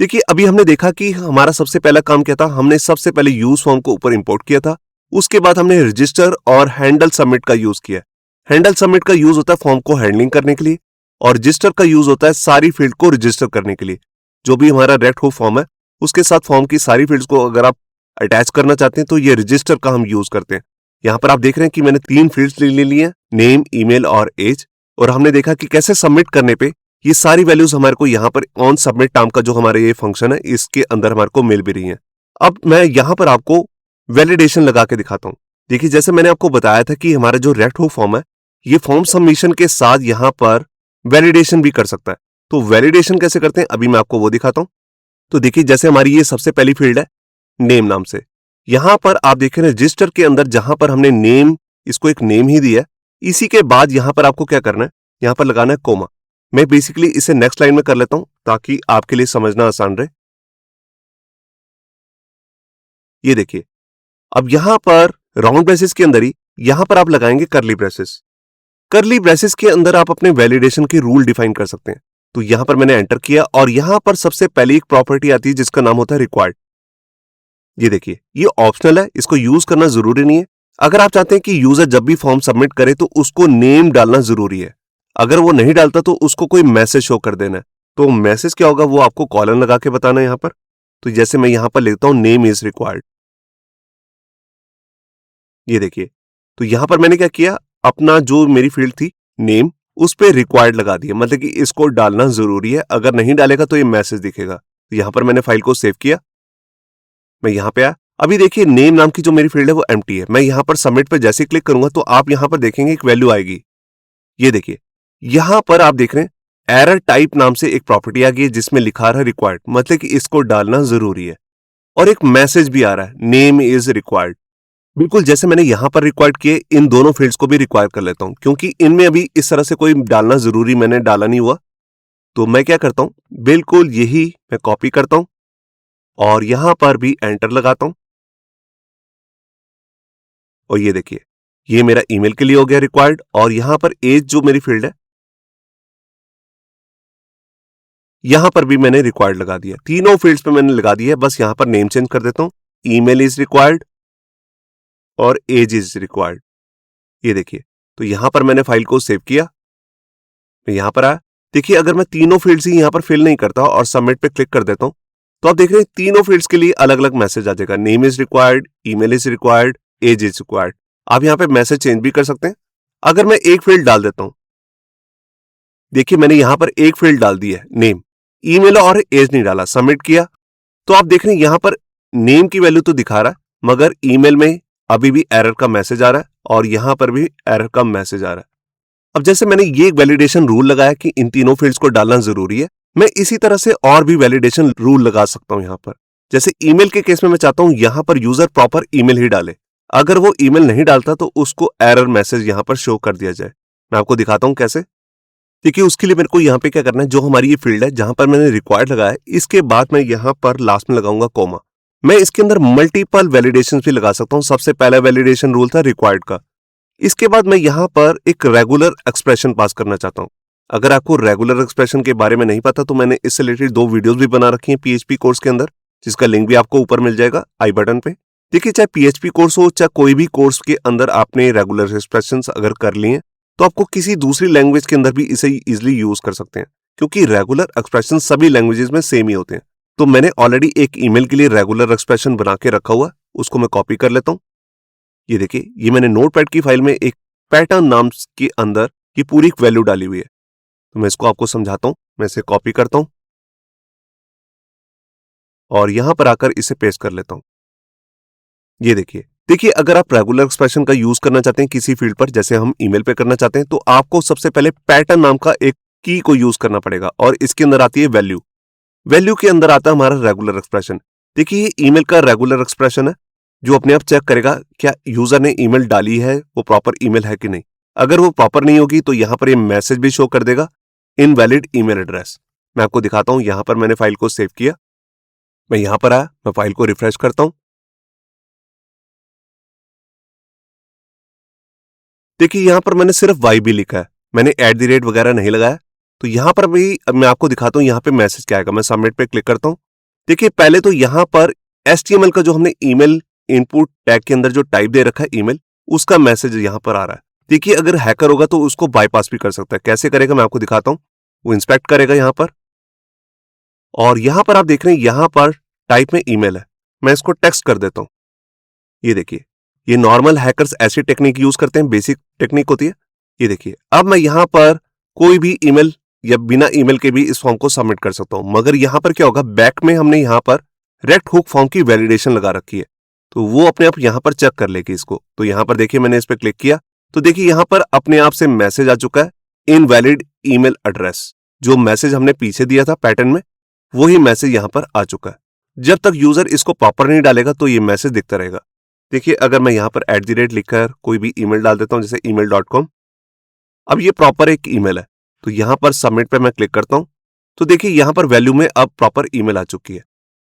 देखिए, अभी हमने देखा कि हमारा सबसे पहला काम क्या था, हमने सबसे पहले यूज फॉर्म को ऊपर इंपोर्ट किया था। उसके बाद हमने रजिस्टर और हैंडल सबमिट का यूज किया। हैंडल सबमिट का यूज होता है फॉर्म को हैंडलिंग करने के लिए और रजिस्टर का यूज होता है सारी फील्ड को रजिस्टर करने के लिए। जो भी हमारा रेक्ट हुक फॉर्म है उसके साथ फॉर्म की सारी फील्ड्स को अगर आप अटैच करना चाहते हैं तो ये रजिस्टर का हम यूज करते हैं। यहां पर आप देख रहे हैं कि मैंने 3 फील्ड्स ले ली हैं, नेम, ईमेल और एज। और हमने देखा कि कैसे सबमिट करने पे ये सारी वैल्यूज हमारे को यहाँ पर ऑन सबमिट नाम का जो हमारे ये फंक्शन है इसके अंदर हमारे को मिल भी रही है। अब मैं यहाँ पर आपको वैलिडेशन लगा के दिखाता हूँ। देखिए, जैसे मैंने आपको बताया था कि हमारा जो रेक्ट हुक फॉर्म है ये फॉर्म सबमिशन के साथ यहाँ पर वैलिडेशन भी कर सकता है। तो वैलिडेशन कैसे करते हैं अभी मैं आपको वो दिखाता हूँ। तो देखिए, जैसे हमारी ये सबसे पहली फील्ड है नेम नाम से, यहां पर आप देख रहे हैं रजिस्टर के अंदर जहां पर हमने नेम, इसको एक नेम ही दिया है। इसी के बाद यहां पर आपको क्या करना है, यहां पर लगाना है कोमा। मैं बेसिकली इसे नेक्स्ट लाइन में कर लेता हूं ताकि आपके लिए समझना आसान रहे। ये देखिए, अब यहां पर राउंड ब्रेसेस के अंदर ही यहां पर आप लगाएंगे करली ब्रेसेस। करली ब्रेसेस के अंदर आप अपने वैलिडेशन के रूल डिफाइन कर सकते हैं। तो यहां पर मैंने एंटर किया और यहां पर सबसे पहली एक प्रॉपर्टी आती है जिसका नाम होता है रिक्वायर्ड। ये देखिए, ये ऑप्शनल है, इसको यूज करना जरूरी नहीं है। अगर आप चाहते हैं कि यूजर जब भी फॉर्म सबमिट करे तो उसको नेम डालना जरूरी है। अगर वो नहीं डालता तो उसको कोई मैसेज शो कर देना है। तो मैसेज क्या होगा वो आपको कॉलन लगा के बताना है यहाँ पर। तो जैसे मैं यहाँ पर लिखता हूं नेम इज रिक्वायर्ड, ये देखिए। तो यहां पर मैंने क्या किया, अपना जो मेरी फील्ड थी नेम, उस पे रिक्वायर्ड लगा दिया, मतलब कि इसको डालना जरूरी है, अगर नहीं डालेगा तो ये मैसेज दिखेगा। तो यहां पर मैंने फाइल को सेव किया, मैं यहां पे आया। अभी देखिए नेम नाम की जो मेरी फील्ड है वो एम्प्टी है। मैं यहां पर सबमिट पे जैसे क्लिक करूंगा तो आप यहां पर देखेंगे एक वैल्यू आएगी। ये देखिए, यहां पर आप देख रहे हैं एरर टाइप नाम से एक प्रॉपर्टी आ गई है जिसमें लिखा रहा है रिक्वायर्ड, मतलब कि इसको डालना जरूरी है। और एक मैसेज भी आ रहा है नेम इज रिक्वायर्ड। बिल्कुल जैसे मैंने यहां पर रिक्वायर्ड किए, इन दोनों फील्ड्स को भी रिक्वायर कर लेता हूं, क्योंकि इनमें अभी इस तरह से कोई डालना जरूरी मैंने डाला नहीं हुआ। तो मैं क्या करता हूं, बिल्कुल यही मैं कॉपी करता हूं और यहां पर भी एंटर लगाता हूं। और ये देखिए, ये मेरा ईमेल के लिए हो गया रिक्वायर्ड। और यहां पर एज जो मेरी फील्ड है, यहां पर भी मैंने रिक्वायर्ड लगा दिया। तीनों फील्ड्स पे मैंने लगा दिया है। बस यहां पर नेम चेंज कर देता हूं, ईमेल इज रिक्वायर्ड और एज इज रिक्वायर्ड। ये देखिए, तो यहां पर मैंने फाइल को सेव किया, मैं यहां पर आया। देखिए, अगर मैं तीनों फील्ड्स ही यहां पर फिल नहीं करता और सबमिट पे क्लिक कर देता हूं तो आप देख रहे हैं तीनों फील्ड्स के लिए अलग अलग मैसेज आ जाएगा। Name is required, email is required, age is required. आप यहां पे मैसेज चेंज भी कर सकते हैं। अगर मैं एक फील्ड डाल देता हूं, देखिए मैंने यहां पर एक फील्ड डाल दी है नेम, ईमेल और एज नहीं डाला, सबमिट किया तो आप देख रहे हैं यहां पर नेम की वैल्यू तो दिखा रहा है मगर ईमेल में अभी भी एरर का मैसेज आ रहा है और यहां पर भी एरर का मैसेज आ रहा है। अब जैसे मैंने ये वैलिडेशन रूल लगाया कि इन तीनों फील्ड्स को डालना जरूरी है, मैं इसी तरह से और भी वैलिडेशन रूल लगा सकता हूं यहां पर। जैसे ईमेल के केस में मैं चाहता हूं यहां पर यूजर प्रॉपर ईमेल ही डाले। अगर वो ईमेल नहीं डालता तो उसको एरर मैसेज यहां पर शो कर दिया जाए। मैं आपको दिखाता हूं कैसे। देखिए, उसके लिए मेरे को यहाँ पे क्या करना है, जो हमारी ये फील्ड है जहां पर मैंने रिक्वायर्ड लगाया है, इसके बाद मैं यहाँ पर लास्ट में लगाऊंगा कोमा। मैं इसके अंदर मल्टीपल वैलिडेशन भी लगा सकता हूँ। सबसे पहला वैलिडेशन रूल था रिक्वायर्ड का। इसके बाद मैं यहाँ पर एक रेगुलर एक्सप्रेशन पास करना चाहता हूँ। अगर आपको रेगुलर एक्सप्रेशन के बारे में नहीं पता तो मैंने इससे रिलेटेड 2 वीडियोस भी बना रखी हैं पीएचपी कोर्स के अंदर, जिसका लिंक भी आपको ऊपर मिल जाएगा आई बटन पे। देखिए, चाहे पीएचपी कोर्स हो चाहे कोई भी कोर्स के अंदर आपने रेगुलर एक्सप्रेशन अगर कर लिए तो आपको किसी दूसरी लैंग्वेज के अंदर भी इसे इजिली यूज कर सकते हैं, क्योंकि रेगुलर एक्सप्रेशन सभी लैंग्वेजेस में सेम ही होते हैं। तो मैंने ऑलरेडी एक ईमेल के लिए रेगुलर एक्सप्रेशन बना के रखा हुआ, उसको मैं कॉपी कर लेता हूं। ये देखिए, ये मैंने नोटपैड की फाइल में एक पैटर्न नाम के अंदर ये पूरी वैल्यू डाली हुई है। तो मैं इसको आपको समझाता हूं। मैं इसे कॉपी करता हूं और यहां पर आकर इसे पेस्ट कर लेता हूं। ये देखिए, अगर आप रेगुलर एक्सप्रेशन का यूज करना चाहते हैं किसी फील्ड पर, जैसे हम ईमेल पे करना चाहते हैं, तो आपको सबसे पहले पैटर्न नाम का एक की को यूज करना पड़ेगा और इसके अंदर आती है वैल्यू। वैल्यू के अंदर आता है हमारा रेगुलर एक्सप्रेशन। देखिए, ये ईमेल का रेगुलर एक्सप्रेशन है जो अपने आप चेक करेगा क्या यूजर ने ईमेल डाली है, वो प्रॉपर ईमेल है कि नहीं। अगर वो प्रॉपर नहीं होगी तो यहां पर ये मैसेज भी शो कर देगा, इनवैलिड ईमेल एड्रेस। मैं आपको दिखाता हूं। यहां पर मैंने फाइल को सेव किया, मैं यहां पर आया, मैं फाइल को रिफ्रेश करता हूं। देखिए, यहां पर मैंने सिर्फ वाई भी लिखा है, मैंने @ वगैरह नहीं लगाया। तो यहां पर भी अब मैं आपको दिखाता हूं यहां पे मैसेज क्या आएगा। मैं सबमिट पे क्लिक करता हूं। देखिए, पहले तो यहां पर HTML का जो हमने ईमेल इनपुट टैग के अंदर जो टाइप दे रखा है ईमेल, उसका मैसेज यहां पर आ रहा है। देखिए, अगर हैकर होगा तो उसको बाईपास भी कर सकता है। कैसे करेगा मैं आपको दिखाता हूं। वो इंस्पेक्ट करेगा यहां पर और यहां पर आप देख रहे हैं यहां पर टाइप में ईमेल है, मैं इसको टेक्स्ट कर देता हूं। ये देखिए, ये नॉर्मल हैकर्स ऐसी टेक्निक यूज करते हैं, बेसिक टेक्निक होती है। ये देखिए, अब मैं यहां पर कोई भी ईमेल या बिना ईमेल के भी इस फॉर्म को सबमिट कर सकता हूं। मगर यहां पर क्या होगा, बैक में हमने यहां पर रेक्ट हुक फॉर्म की वैलिडेशन लगा रखी है, तो वो अपने आप यहां पर चेक कर लेगी इसको। तो यहां पर देखिए, मैंने इस पर क्लिक किया तो देखिए यहां पर अपने आप से मैसेज आ चुका है, इनवैलिड ईमेल एड्रेस। जो मैसेज हमने पीछे दिया था पैटर्न में, वही मैसेज यहां पर आ चुका है। जब तक यूजर इसको प्रॉपर नहीं डालेगा तो ये मैसेज दिखता रहेगा। देखिए, अगर मैं यहां पर @ लिखकर कोई भी ईमेल डाल देता हूं, जैसे email.com, अब ये प्रॉपर एक ईमेल है, तो यहां पर सबमिट पे मैं क्लिक करता हूं तो देखिए यहां पर वैल्यू में अब प्रॉपर ईमेल आ चुकी है।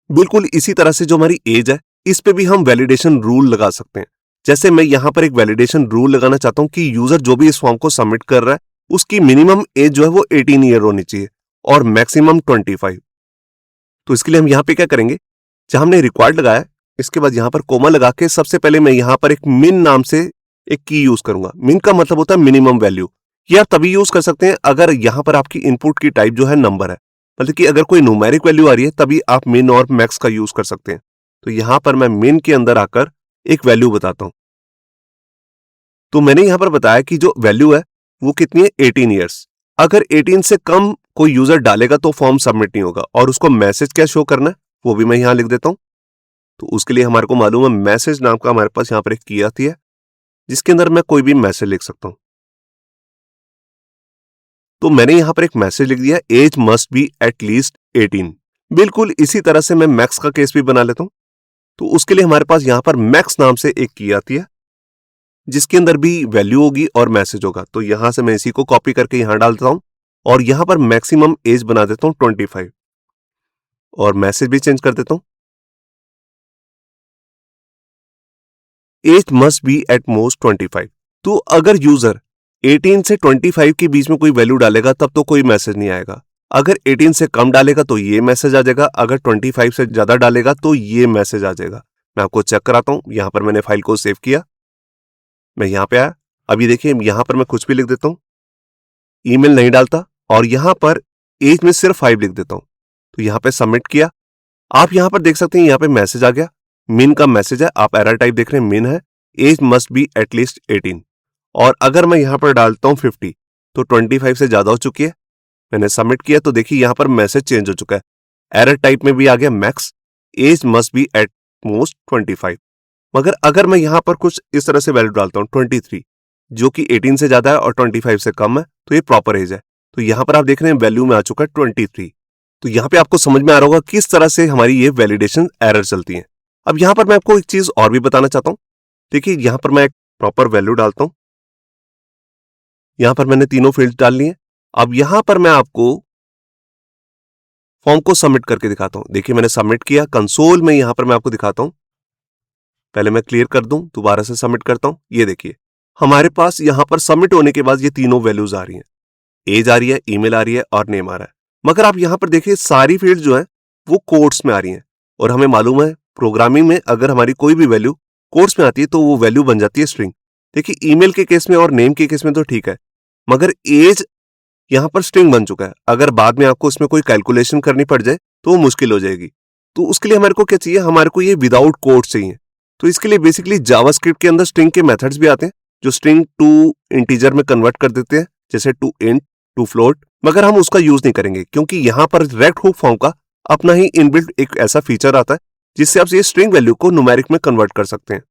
बिल्कुल इसी तरह से जो हमारी एज है, इस पे भी हम वैलिडेशन रूल लगा सकते हैं। जैसे मैं यहां पर एक वैलिडेशन रूल लगाना चाहता हूं कि यूजर जो भी इस फॉर्म को सबमिट कर रहा है उसकी मिनिमम एज जो है वो 18 ईयर होनी चाहिए और मैक्सिमम 25। तो इसके लिए हम यहां पे क्या करेंगे, जहां हमने रिक्वायर्ड लगाया है इसके बाद यहाँ पर कोमा लगा के सबसे पहले मैं यहाँ पर एक मिन नाम से एक की यूज करूंगा। मिन का मतलब होता है मिनिमम वैल्यू। ये आप तभी यूज कर सकते हैं अगर यहाँ पर आपकी इनपुट की टाइप जो है नंबर है, मतलब कि अगर कोई न्यूमेरिक वैल्यू आ रही है तभी आप मिन और मैक्स का यूज कर सकते हैं। तो यहाँ पर मैं मिन के अंदर आकर एक वैल्यू बताता हूं। तो मैंने यहाँ पर बताया कि जो वैल्यू है वो कितनी है, 18 ईयर्स। अगर 18 से कम कोई यूजर डालेगा तो फॉर्म सबमिट नहीं होगा, और उसको मैसेज क्या शो करना है वो भी मैं यहाँ लिख देता हूं। तो उसके लिए हमारे को मालूम है मैसेज नाम का हमारे पास यहाँ पर एक की आती है जिसके अंदर मैं कोई भी मैसेज लिख सकता हूं। तो मैंने यहां पर एक मैसेज लिख दिया, age must be at least 18। बिल्कुल इसी तरह से मैं मैक्स का केस भी बना लेता हूं। तो उसके लिए हमारे पास यहां पर मैक्स नाम से एक की आती है जिसके अंदर भी वैल्यू होगी और मैसेज होगा। तो यहां से मैं इसी को कॉपी करके यहां डाल देता हूं और यहां पर मैक्सिमम एज बना देता हूं 25 और मैसेज भी चेंज कर देता हूं, age must be at most 25। तो अगर यूजर 18 से 25 के बीच में कोई वैल्यू डालेगा तब तो कोई मैसेज नहीं आएगा। अगर 18 से कम डालेगा तो ये मैसेज आ जाएगा, अगर 25 से ज्यादा डालेगा तो ये मैसेज आ जाएगा। मैं आपको चेक कराता हूं। यहां पर मैंने फाइल को सेव किया, मैं यहां पे आया। अभी देखिए यहां पर मैं कुछ भी लिख देता हूं, ईमेल नहीं डालता और यहां पर एज में सिर्फ 5 लिख देता हूं। तो यहां पे सबमिट किया। आप यहां पर देख सकते हैं यहां पे मैसेज आ गया, मिन का मैसेज है। आप एरर टाइप देख रहे हैं, मिन है, एज मस्ट बी एटलीस्ट 18। और अगर मैं यहां पर डालता हूं 50 तो 25 से ज्यादा हो चुकी है। मैंने सबमिट किया तो देखिए यहां पर मैसेज चेंज हो चुका है, एरर टाइप में भी आ गया max, age must be at most 25। मगर अगर मैं यहां पर कुछ इस तरह से वैल्यू डालता हूं 23 जो कि 18 से ज्यादा है और 25 से कम है तो ये प्रॉपर एज है। तो यहां पर आप देख रहे हैं वैल्यू में आ चुका है 23। तो यहां पे आपको समझ में आ रहा होगा किस तरह से हमारी ये वैलिडेशन एरर चलती है। अब यहां पर मैं आपको एक चीज और भी बताना चाहता हूं। देखिए यहां पर मैं एक प्रॉपर वैल्यू डालता हूं, यहां पर मैंने तीनों फील्ड डाल ली है। अब यहां पर मैं आपको फॉर्म को सबमिट करके दिखाता हूं। देखिए मैंने सबमिट किया, कंसोल में यहां पर मैं आपको दिखाता हूं। पहले मैं क्लियर कर दूं, दोबारा से सबमिट करता हूं। ये देखिए हमारे पास यहां पर सबमिट होने के बाद ये तीनों वैल्यूज आ रही हैं, एज आ रही है, ईमेल आ रही है और नेम आ रहा है। मगर आप यहां पर देखिए सारी फील्ड जो है वो कोट्स में आ रही हैं और हमें मालूम है प्रोग्रामिंग में अगर हमारी कोई भी वैल्यू कोट्स में आती है तो वो वैल्यू बन जाती है स्ट्रिंग। देखिए ईमेल के केस में और नेम के केस में तो ठीक है, मगर एज यहां पर स्ट्रिंग बन चुका है। अगर बाद में आपको इसमें कोई कैलकुलेशन करनी पड़ जाए तो वो मुश्किल हो जाएगी। तो उसके लिए हमारे को क्या चाहिए, हमारे को ये विदाउट कोट्स चाहिए। तो इसके लिए बेसिकली जावास्क्रिप्ट के अंदर स्ट्रिंग के मेथड्स भी आते हैं जो स्ट्रिंग टू इंटीजर में कन्वर्ट कर देते हैं, जैसे टू इंट, टू फ्लोट। मगर हम उसका यूज नहीं करेंगे क्योंकि यहां पर रेक्ट हुक फॉर्म का अपना ही इनबिल्ट एक ऐसा फीचर आता है जिससे आप ये स्ट्रिंग वैल्यू को न्यूमेरिक में कन्वर्ट कर सकते हैं।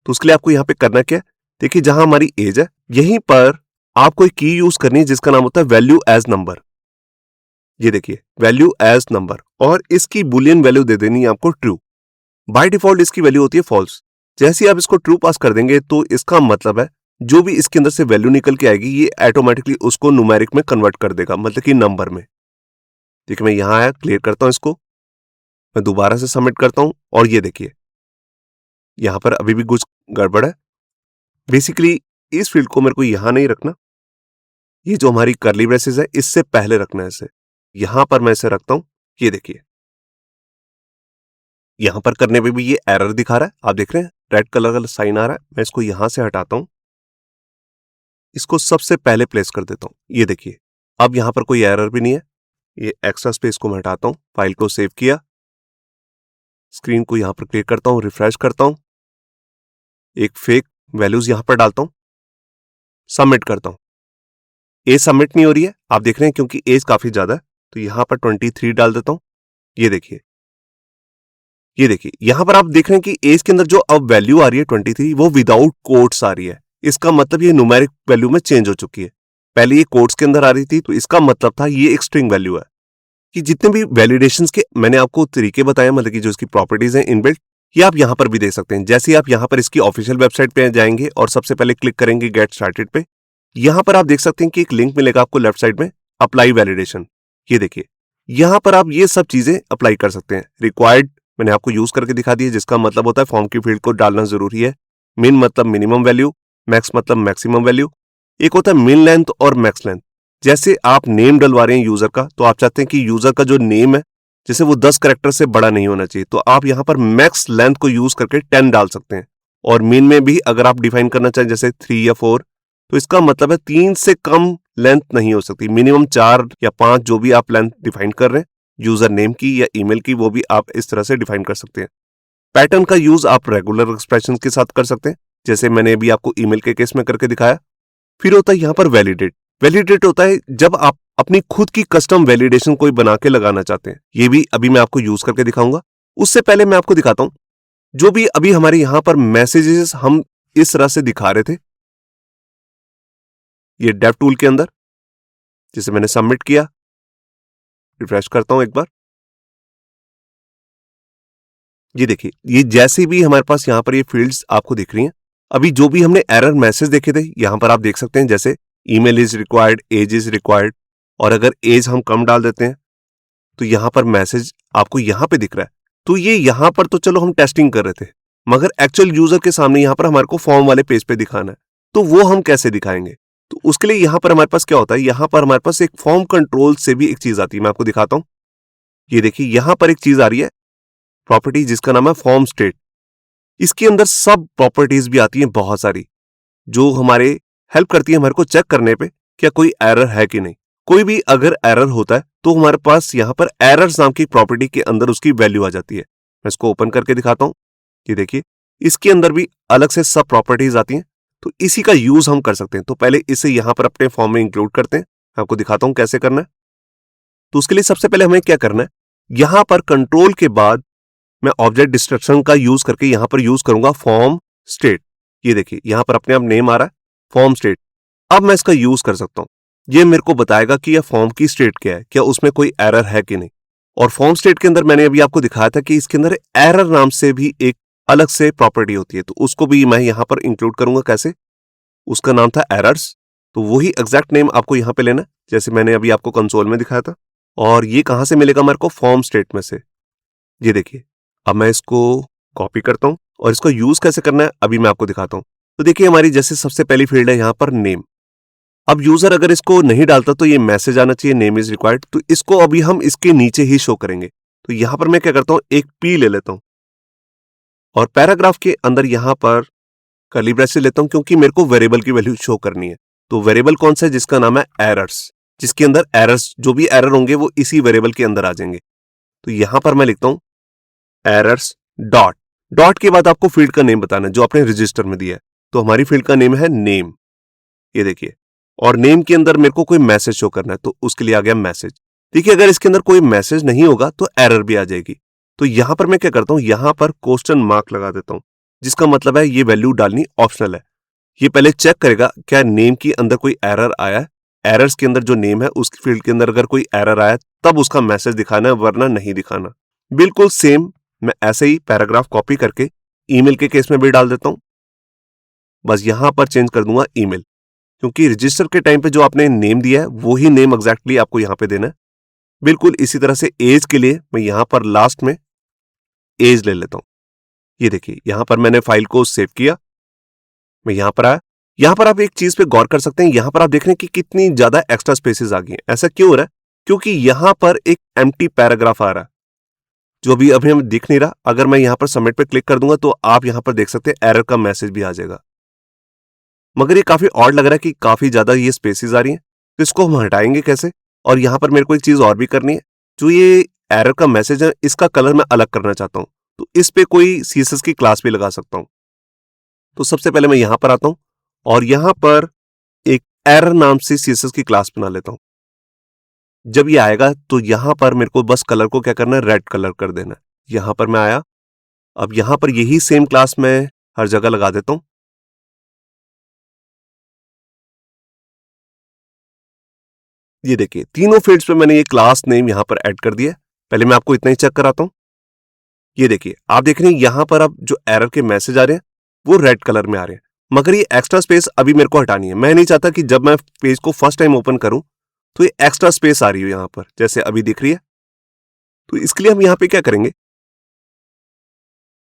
तो उसके लिए आपको यहाँ पे करना क्या है, देखिए जहां हमारी एज है यहीं पर आपको एक की यूज करनी है जिसका नाम होता है वैल्यू एज नंबर। ये देखिए वैल्यू एज नंबर, और इसकी बुलियन वैल्यू दे देनी है आपको ट्रू। बाय डिफॉल्ट इसकी वैल्यू होती है फॉल्स। जैसे ही आप इसको ट्रू पास कर देंगे तो इसका मतलब है जो भी इसके अंदर से वैल्यू निकल के आएगी ये ऑटोमेटिकली उसको न्यूमेरिक में कन्वर्ट कर देगा, मतलब कि नंबर में। देखिए मैं यहां आया, क्लियर करता हूं इसको, मैं दोबारा से सबमिट करता हूं और ये देखिए यहां पर अभी भी कुछ गड़बड़ है। बेसिकली इस फील्ड को मेरे को यहां नहीं रखना, ये जो हमारी कर्ली ब्रेसेस है इससे पहले रखना है इसे। यहां पर मैं इसे रखता हूं, ये देखिए यहां पर करने पे भी ये एरर दिखा रहा है। आप देख रहे हैं रेड कलर का साइन आ रहा है। मैं इसको यहां से हटाता हूं, इसको सबसे पहले प्लेस कर देता हूं। ये देखिए अब यहां पर कोई एरर भी नहीं है। ये एक्स्ट्रा स्पेस को मैं हटाता हूं, फाइल को सेव किया, स्क्रीन को यहां पर क्लिक करता हूं, रिफ्रेश करता हूं, एक फेक वैल्यूज यहां पर डालता हूं, सबमिट करता हूं। एज सबमिट नहीं हो रही है, आप देख रहे हैं क्योंकि एज काफी ज्यादा है। तो यहां पर 23 डाल देता हूं। ये देखिए यहां पर आप देख रहे हैं कि एज के अंदर जो अब वैल्यू आ रही है 23 वो विदाउट कोट्स आ रही है। इसका मतलब ये न्यूमेरिक वैल्यू में चेंज हो चुकी है। पहले ये कोट्स के अंदर आ रही थी तो इसका मतलब था ये एक स्ट्रिंग वैल्यू है। कि जितने भी वैलिडेशंस के मैंने आपको तरीके बताए, मतलब कि जो इसकी प्रॉपर्टीज हैं इनबिल्ट, ये आप यहां पर भी देख सकते हैं। जैसे आप यहां पर इसकी ऑफिशियल वेबसाइट पे जाएंगे और सबसे पहले क्लिक करेंगे गेट स्टार्टेड पे, यहां पर आप देख सकते हैं कि एक लिंक मिलेगा आपको लेफ्ट साइड में, अप्लाई वैलिडेशन। ये देखिए यहां पर आप ये सब चीजें अप्लाई कर सकते हैं। रिक्वायर्ड मैंने आपको यूज करके दिखा दिया, जिसका मतलब होता है फॉर्म की फील्ड को डालना जरूरी है। मिन मतलब मिनिमम वैल्यू, मैक्स मतलब मैक्सिमम वैल्यू। एक होता है मिन लेंथ और मैक्स लेंथ। जैसे आप नेम डलवा रहे हैं यूजर का, तो आप चाहते हैं कि यूजर का जो नेम है जैसे वो 10 कैरेक्टर से बड़ा नहीं होना चाहिए, तो आप यहाँ पर मैक्स लेंथ को यूज करके 10 डाल सकते हैं। और मीन में भी अगर आप डिफाइन करना चाहें जैसे 3 या 4, तो इसका मतलब है 3 से कम लेंथ नहीं हो सकती, मिनिमम 4 या 5 जो भी आप लेंथ डिफाइन कर रहे हैं यूजर नेम की या ईमेल की, वो भी आप इस तरह से डिफाइन कर सकते हैं। पैटर्न का यूज आप रेगुलर एक्सप्रेशन के साथ कर सकते हैं, जैसे मैंने अभी आपको ईमेल के केस में करके दिखाया। फिर होता है यहाँ पर वैलिडेट। वैलिडेट होता है जब आप अपनी खुद की कस्टम वैलिडेशन कोई बना के लगाना चाहते हैं। ये भी अभी मैं आपको यूज करके दिखाऊंगा। उससे पहले मैं आपको दिखाता हूं जो भी अभी हमारे यहां पर मैसेजेस हम इस तरह से दिखा रहे थे, ये डेव टूल के अंदर जिसे मैंने सबमिट किया, रिफ्रेश करता हूं एक बार। ये देखिए, ये जैसे भी हमारे पास यहां पर ये फील्ड्स आपको दिख रही हैं, अभी जो भी हमने एरर मैसेज देखे थे यहां पर आप देख सकते हैं, जैसे email is required, age is required, और अगर एज हम कम डाल देते हैं तो यहां पर मैसेज आपको यहां पे दिख रहा है। तो ये यहां पर तो चलो हम टेस्टिंग कर रहे थे, मगर एक्चुअल यूजर के सामने यहां पर हमारे को फॉर्म वाले पेज पे दिखाना है, तो वो हम कैसे दिखाएंगे? तो उसके लिए यहां पर हमारे पास क्या होता है, यहां पर हमारे पास एक फॉर्म कंट्रोल से भी एक चीज आती है, मैं आपको दिखाता हूं। ये देखिए, यहां पर एक चीज आ रही है प्रॉपर्टी जिसका नाम है फॉर्म स्टेट। इसके अंदर सब प्रॉपर्टीज भी आती हैं बहुत सारी, जो हमारे हेल्प करती है हमारे को चेक करने पे क्या कोई एरर है कि नहीं। कोई भी अगर एरर होता है तो हमारे पास यहाँ पर एरर्स नाम की प्रॉपर्टी के अंदर उसकी वैल्यू आ जाती है। मैं इसको ओपन करके दिखाता हूँ। ये देखिए, इसके अंदर भी अलग से सब प्रॉपर्टीज आती हैं, तो इसी का यूज हम कर सकते हैं। तो पहले इसे यहाँ पर अपने फॉर्म में इंक्लूड करते हैं, आपको दिखाता हूँ कैसे करना है। तो उसके लिए सबसे पहले हमें क्या करना है, यहां पर कंट्रोल के बाद मैं ऑब्जेक्ट डिस्ट्रक्शन का यूज करके यहां पर यूज करूंगा फॉर्म स्टेट। ये देखिए, यहां पर अपने आप नेम आ रहा है फॉर्म स्टेट। अब मैं इसका यूज कर सकता हूं, ये मेरे को बताएगा कि यह फॉर्म की स्टेट क्या है, क्या उसमें कोई एरर है कि नहीं। और फॉर्म स्टेट के अंदर मैंने अभी आपको दिखाया था कि इसके अंदर एरर नाम से भी एक अलग से प्रॉपर्टी होती है, तो उसको भी मैं यहां पर इंक्लूड करूंगा। कैसे? उसका नाम था एरर्स, तो वही एग्जैक्ट नेम आपको यहां पे लेना, जैसे मैंने अभी आपको कंसोल में दिखाया था। और ये कहां से मिलेगा मेरे को? फॉर्म स्टेट में से। ये देखिए, अब मैं इसको कॉपी करता हूं और इसको यूज कैसे करना है अभी मैं आपको दिखाता हूं। तो देखिए, हमारी जैसे सबसे पहली फील्ड है यहां पर नेम। अब यूजर अगर इसको नहीं डालता तो ये मैसेज आना चाहिए नेम इज रिक्वायर्ड, तो इसको अभी हम इसके नीचे ही शो करेंगे। तो यहां पर मैं क्या करता हूं, एक पी ले लेता हूं और पैराग्राफ के अंदर यहां पर कर्ली ब्रेसेस लेता हूं, क्योंकि मेरे को वेरिएबल की वैल्यू शो करनी है। तो वेरिएबल कौन सा है? जिसका नाम है एरर्स, जिसके अंदर एरर्स, जो भी एरर होंगे वो इसी वेरिएबल के अंदर आ जाएंगे। तो यहां पर मैं लिखता हूं एरर्स डॉट। डॉट के बाद आपको फील्ड का नेम बताना है जो आपने रजिस्टर में दिया है। तो हमारी फील्ड का नेम है नेम, ये देखिए, और नेम के अंदर मेरे को कोई मैसेज शो करना है, तो उसके लिए आ गया मैसेज। देखिए, अगर इसके अंदर कोई मैसेज नहीं होगा तो एरर भी आ जाएगी। तो यहां पर मैं क्या करता हूं, यहां पर क्वेश्चन मार्क लगा देता हूं, जिसका मतलब है ये वैल्यू डालनी ऑप्शनल है। ये पहले चेक करेगा क्या नेम के अंदर कोई एरर आया है। एरर्स के अंदर जो नेम है उसकी फील्ड के अंदर अगर कोई एरर आया तब उसका मैसेज दिखाना है, वरना नहीं दिखाना। बिल्कुल सेम मैं ऐसे ही पैराग्राफ कॉपी करके ईमेल के केस में भी डाल देता हूं। बस यहां पर चेंज कर दूंगा ईमेल, क्योंकि रजिस्टर के टाइम पे जो आपने नेम दिया है वो ही नेम एग्जैक्टली आपको यहां पे देना है। बिल्कुल इसी तरह से एज के लिए मैं यहां पर लास्ट में एज ले लेता हूं। ये देखिए, यहां पर मैंने फाइल को सेव किया, मैं यहां पर आया। यहां पर आप एक चीज पे गौर कर सकते हैं, यहां पर आप देख रहे हैं कि कितनी ज्यादा एक्स्ट्रा स्पेसेस आ गई हैं। ऐसा क्यों हो रहा है? क्योंकि यहां पर एक एम्प्टी पैराग्राफ आ रहा है जो अभी अभी हमें दिख नहीं रहा। अगर मैं यहां पर सबमिट पे क्लिक कर दूंगा तो आप यहां पर देख सकते हैं एरर का मैसेज भी आ जाएगा। मगर ये काफी ऑड लग रहा है कि काफी ज्यादा ये स्पेसेस आ रही हैं, तो इसको हम हटाएंगे कैसे? और यहां पर मेरे को एक चीज और भी करनी है, जो ये एरर का मैसेज है इसका कलर मैं अलग करना चाहता हूं, तो इस पे कोई सीएसएस की क्लास भी लगा सकता हूं। तो सबसे पहले मैं यहां पर आता हूं और यहां पर एक एरर नाम से सीएसएस की क्लास बना लेता हूं। जब ये आएगा तो यहां पर मेरे को बस कलर को क्या करना है, रेड कलर कर देना है। यहां पर मैं आया, अब यहां पर यही सेम क्लास मैं हर जगह लगा देता हूं। ये देखिए, तीनों फील्ड्स पे मैंने ये क्लास नेम यहां पर ऐड कर दिया। पहले मैं आपको इतना ही चेक कराता हूं। ये देखिए, आप देख रहे हैं यहां पर अब जो एरर के मैसेज आ रहे हैं वो रेड कलर में आ रहे हैं, मगर ये एक्स्ट्रा स्पेस अभी मेरे को हटानी है। मैं नहीं चाहता कि जब मैं पेज को फर्स्ट टाइम ओपन करूं तो ये एक्स्ट्रा स्पेस आ रही हो यहां पर, जैसे अभी दिख रही है। तो इसके लिए हम यहां पे क्या करेंगे,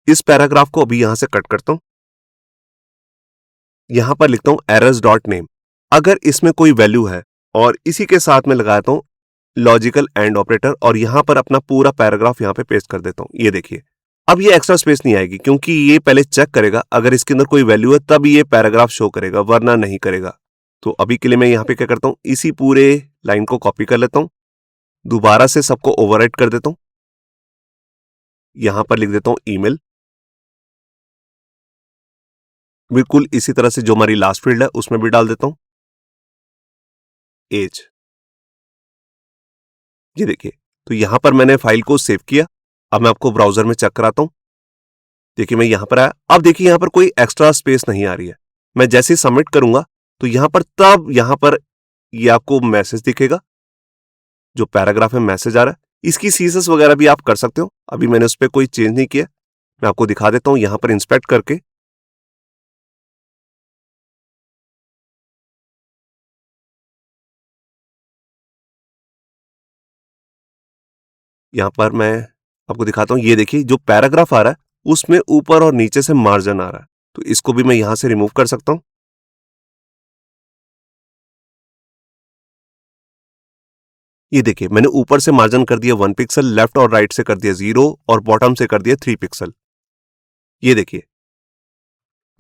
इस पैराग्राफ को अभी यहां से कट करता हूं, यहां पर लिखता हूं एरर्स डॉट नेम। अगर इसमें कोई वैल्यू है और इसी के साथ में लगाता हूं लॉजिकल एंड ऑपरेटर और यहां पर अपना पूरा पैराग्राफ यहां पे पेस्ट कर देता हूं। ये देखिए, अब ये एक्स्ट्रा स्पेस नहीं आएगी क्योंकि ये पहले चेक करेगा अगर इसके अंदर कोई वैल्यू है तब ये पैराग्राफ शो करेगा, वरना नहीं करेगा। तो अभी के लिए मैं यहाँ पे क्या करता हूँ, इसी पूरे लाइन को कॉपी कर लेता हूँ, दोबारा से सबको ओवरराइट कर देता हूँ, यहां पर लिख देता हूँ ईमेल, बिल्कुल इसी तरह से जो हमारी लास्ट फील्ड है उसमें भी डाल देता हूं एज। ये देखिए, तो यहां पर मैंने फाइल को सेव किया। अब मैं आपको ब्राउजर में चेक कराता हूं। देखिए मैं यहां पर आया, अब देखिए यहां पर कोई एक्स्ट्रा स्पेस नहीं आ रही है। मैं जैसे ही सबमिट करूंगा तो यहां पर तब यहां पर ये आपको मैसेज दिखेगा, जो पैराग्राफ में मैसेज आ रहा है। इसकी सीएसएस वगैरह भी आप कर सकते हो, अभी मैंने उस पर कोई चेंज नहीं किया। मैं आपको दिखा देता हूं यहां पर इंस्पेक्ट करके। यहां पर मैं आपको दिखाता हूं, ये देखिए जो पैराग्राफ आ रहा है उसमें ऊपर और नीचे से मार्जिन आ रहा है, तो इसको भी मैं यहां से रिमूव कर सकता हूं। ये देखिए मैंने ऊपर से मार्जिन कर दिया 1 पिक्सल, लेफ्ट और राइट से कर दिया 0 और बॉटम से कर दिया 3 पिक्सल। ये देखिए,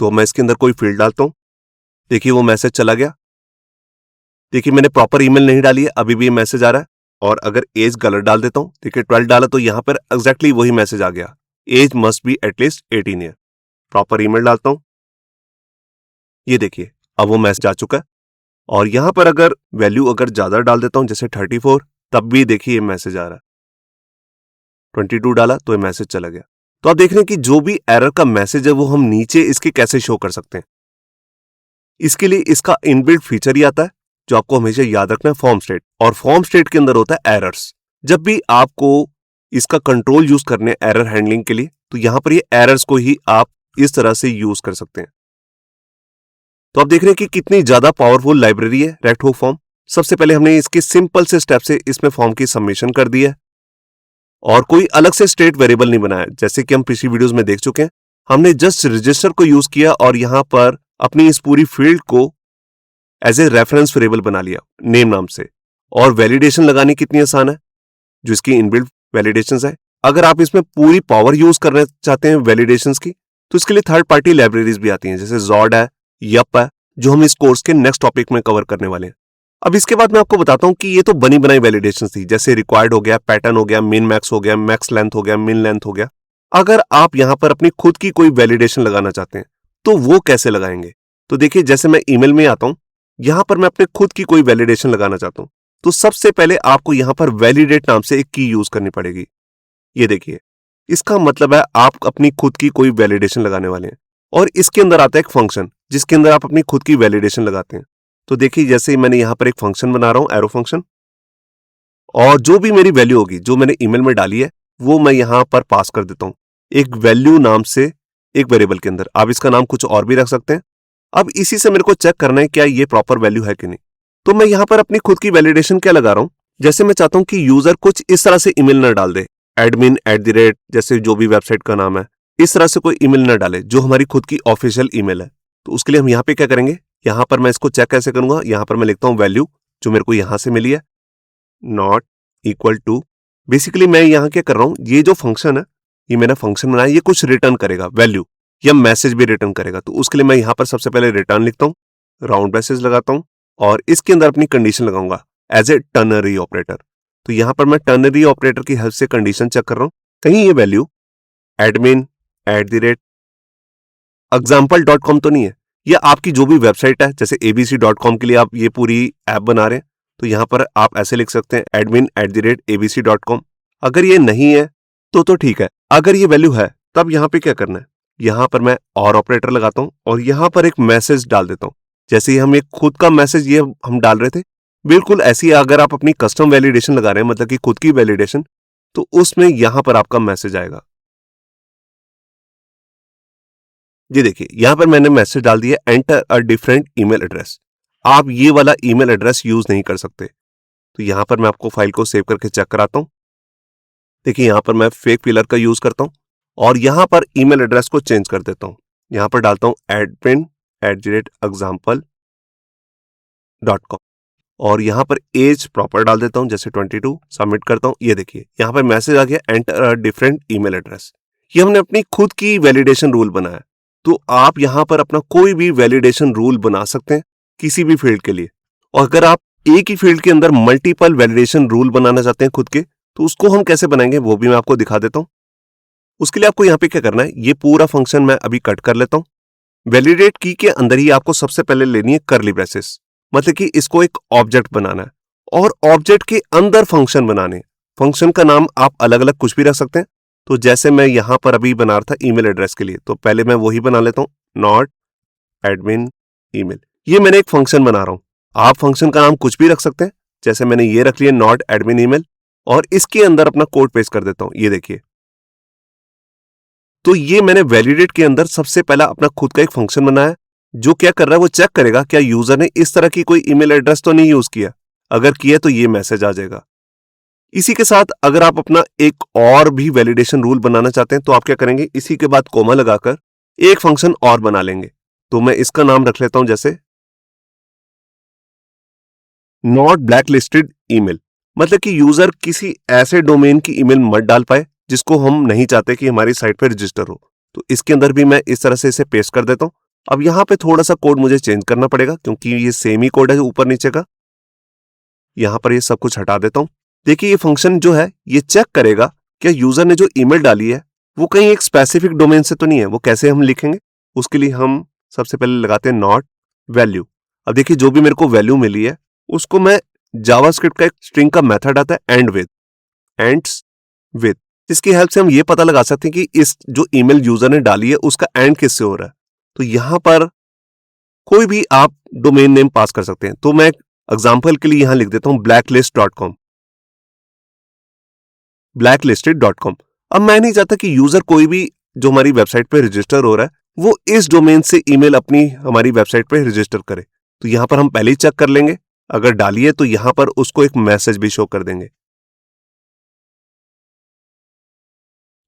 तो मैं इसके अंदर कोई फील्ड डालता हूं, देखिए वो मैसेज चला गया। देखिए मैंने प्रॉपर ईमेल नहीं डाली है, अभी भी ये मैसेज आ रहा है। और अगर एज गलत डाल देता हूं, देखिए 12 डाला तो यहां पर एग्जैक्टली वही मैसेज आ गया, age must be at least 18 year. Proper email डालता हूं, ये देखिए अब वो मैसेज आ चुका है। और यहां पर अगर वैल्यू अगर ज्यादा डाल देता हूं जैसे 34, तब भी देखिए ये मैसेज आ रहा है। 22 डाला तो ये मैसेज चला गया। तो आप देख रहे हैं कि जो भी एरर का मैसेज है वो हम नीचे इसके कैसे शो कर सकते हैं। इसके लिए इसका इनबिल्ट फीचर ही आता है जो आपको हमेशा याद रखना है, फॉर्म स्टेट। और फॉर्म स्टेट के अंदर होता है एरर्स। जब भी आपको इसका कंट्रोल यूज करने एरर हैंडलिंग के लिए, तो यहां पर ये एरर्स को ही आप इस तरह से यूज कर सकते हैं। तो आप देख रहे हैं कि कितनी ज्यादा पावरफुल लाइब्रेरी है रेक्ट हुक फॉर्म। सबसे पहले हमने इसके सिंपल से स्टेप से इसमें फॉर्म की सबमिशन कर दी है और कोई अलग से स्टेट वेरिएबल नहीं बनाया, जैसे कि हम पिछली वीडियोस में देख चुके हैं। हमने जस्ट रजिस्टर को यूज किया और यहां पर अपनी इस पूरी फील्ड को एज ए रेफरेंस वेरिएबल बना लिया नेम नाम से। और वैलिडेशन लगानी कितनी आसान है, जो इसकी इनबिल्ट वैलिडेशंस है। अगर आप इसमें पूरी पावर यूज करना चाहते हैं वैलिडेशंस की, तो इसके लिए थर्ड पार्टी लाइब्रेरीज भी आती हैं, जैसे जॉड है, यप है, जो हम इस कोर्स के नेक्स्ट टॉपिक में कवर करने वाले हैं। अब इसके बाद मैं आपको बताता हूं कि ये तो बनी बनाई वैलिडेशन थी, जैसे रिक्वायर्ड हो गया, पैटर्न हो गया, मिन मैक्स हो गया, मैक्स लेंथ हो गया, मिन लेंथ हो गया। अगर आप यहां पर अपनी खुद की कोई वैलिडेशन लगाना चाहते हैं तो वो कैसे लगाएंगे। तो देखिए जैसे मैं ईमेल में आता हूं, यहां पर मैं अपने खुद की कोई वैलिडेशन लगाना चाहता हूं, तो सबसे पहले आपको यहां पर वैलिडेट नाम से एक की यूज करनी पड़ेगी। ये देखिए, इसका मतलब है आप अपनी खुद की कोई वैलिडेशन लगाने वाले हैं और इसके अंदर आता है एक फंक्शन जिसके अंदर आप अपनी खुद की वैलिडेशन लगाते हैं। तो देखिए जैसे ही मैंने यहां पर एक फंक्शन बना रहा हूं, एरो फंक्शन, और जो भी मेरी वैल्यू होगी जो मैंने ईमेल में डाली है वो मैं यहां पर पास कर देता हूं एक वैल्यू नाम से एक वेरिएबल के अंदर। आप इसका नाम कुछ और भी रख सकते हैं। अब इसी से मेरे को चेक करना है क्या ये प्रॉपर वैल्यू है कि नहीं। तो मैं यहां पर अपनी खुद की वैलिडेशन क्या लगा रहा हूं, जैसे मैं चाहता हूं कि यूजर कुछ इस तरह से ईमेल न डाल दे, admin@, जैसे जो भी वेबसाइट का नाम है, इस तरह से कोई ईमेल न डाले जो हमारी खुद की ऑफिशियल ईमेल है। तो उसके लिए हम यहाँ पे क्या करेंगे, यहां पर मैं इसको चेक कैसे करूंगा, यहां पर मैं लिखता हूं वैल्यू जो मेरे को यहां से मिली है, नॉट इक्वल टू। बेसिकली मैं यहां क्या कर रहा हूं, ये जो फंक्शन है, ये मैंने फंक्शन बनाया, ये कुछ रिटर्न करेगा वैल्यू या मैसेज भी रिटर्न करेगा। तो उसके लिए मैं यहां पर सबसे पहले रिटर्न लिखता हूं, राउंड ब्रेसेस लगाता हूं और इसके अंदर अपनी कंडीशन लगाऊंगा एज ए टर्नरी ऑपरेटर। तो यहां पर मैं टर्नरी ऑपरेटर की हेल्प से कंडीशन चेक कर रहा हूं, कहीं ये वैल्यू admin@example.com तो नहीं है। या आपकी जो भी वेबसाइट है, जैसे abc.com के लिए आप ये पूरी ऐप बना रहे हैं, तो यहां पर आप ऐसे लिख सकते हैं admin@abc.com। अगर ये नहीं है तो ठीक है। अगर ये वैल्यू है तब यहां पे क्या करना है, यहां पर मैं और ऑपरेटर लगाता हूं और यहां पर एक मैसेज डाल देता हूं। जैसे ही हम एक खुद का मैसेज ये हम डाल रहे थे, बिल्कुल ऐसी अगर आप अपनी कस्टम वैलिडेशन लगा रहे हैं, मतलब कि खुद की वैलिडेशन, तो उसमें यहां पर आपका मैसेज आएगा। जी देखिए यहां पर मैंने मैसेज डाल दिया, enter a different email address. आप ये वाला ईमेल एड्रेस यूज नहीं कर सकते। तो यहां पर मैं आपको फाइल को सेव करके चेक कराता हूं। देखिए यहां पर मैं फेक फिलर का यूज करता हूं और यहां पर ईमेल एड्रेस को चेंज कर देता हूं। यहां पर डालता हूं admin@example.com और यहाँ पर एज प्रॉपर डाल देता हूँ, जैसे 22, सबमिट करता हूँ। ये देखिए यहाँ पर मैसेज आ गया, enter a different email address. ये हमने अपनी खुद की वैलिडेशन रूल बनाया। तो आप यहाँ पर अपना कोई भी वैलिडेशन रूल बना सकते हैं किसी भी फील्ड के लिए। और अगर आप एक ही फील्ड के अंदर मल्टीपल वैलिडेशन रूल बनाना चाहते हैं खुद के, तो उसको हम कैसे बनाएंगे वो भी मैं आपको दिखा देता हूँ। उसके लिए आपको यहाँ पे क्या करना है, ये पूरा फंक्शन मैं अभी कट कर लेता हूँ। वैलिडेट की के अंदर ही आपको सबसे पहले लेनी है कर्ली ब्रेसेस, मतलब कि इसको एक ऑब्जेक्ट बनाना है और ऑब्जेक्ट के अंदर फंक्शन बनाने। फंक्शन का नाम आप अलग अलग कुछ भी रख सकते हैं। तो जैसे मैं यहां पर अभी बना रहा था ईमेल एड्रेस के लिए, तो पहले मैं वही बना लेता हूं, नॉट एडमिन ईमेल। ये मैंने एक फंक्शन बना रहा हूं। आप फंक्शन का नाम कुछ भी रख सकते हैं, जैसे मैंने ये रख लिया नॉट एडमिन ईमेल, और इसके अंदर अपना कोड पेस्ट कर देता हूं। ये देखिए, तो ये मैंने वैलिडेट के अंदर सबसे पहला अपना खुद का एक फंक्शन बनाया, जो क्या कर रहा है, वो चेक करेगा क्या यूजर ने इस तरह की कोई ईमेल एड्रेस तो नहीं यूज किया। अगर किया तो ये मैसेज आ जाएगा। इसी के साथ अगर आप अपना एक और भी वैलिडेशन रूल बनाना चाहते हैं, तो आप क्या करेंगे, इसी के बाद कोमा लगाकर एक फंक्शन और बना लेंगे। तो मैं इसका नाम रख लेता हूं, जैसे नॉट ब्लैक लिस्टेड ईमेल, मतलब कि यूजर किसी ऐसे डोमेन की ईमेल मत डाल पाए जिसको हम नहीं चाहते कि हमारी साइट पर रजिस्टर हो। तो इसके अंदर भी मैं इस तरह से इसे पेस्ट कर देता हूं। अब यहां पे थोड़ा सा कोड मुझे चेंज करना पड़ेगा, क्योंकि ये सेम ही कोड है ऊपर नीचे का। यहां पर ये सब कुछ हटा देता हूं। देखिए ये फंक्शन जो है ये चेक करेगा क्या यूजर ने जो ईमेल डाली है वो कहीं एक स्पेसिफिक डोमेन से तो नहीं है। वो कैसे हम लिखेंगे, उसके लिए हम सबसे पहले लगाते हैं नॉट वैल्यू। अब देखिए जो भी मेरे को वैल्यू मिली है उसको मैं जावास्क्रिप्ट का एक स्ट्रिंग का मेथड आता है एंड्स विद, जिसकी हेल्प से हम ये पता लगा सकते हैं कि इस जो ईमेल यूजर ने डाली है उसका एंड किससे हो रहा है। तो यहां पर कोई भी आप डोमेन नेम पास कर सकते हैं। तो मैं एग्जाम्पल के लिए यहां लिख देता हूं blacklist.com, blacklisted.com। अब मैं नहीं चाहता कि यूजर कोई भी जो हमारी वेबसाइट पे रजिस्टर हो रहा है वो इस डोमेन से ईमेल अपनी हमारी वेबसाइट पे रजिस्टर करे। तो यहां पर हम पहले ही चेक कर लेंगे, अगर डाली है तो यहां पर उसको एक मैसेज भी शो कर देंगे।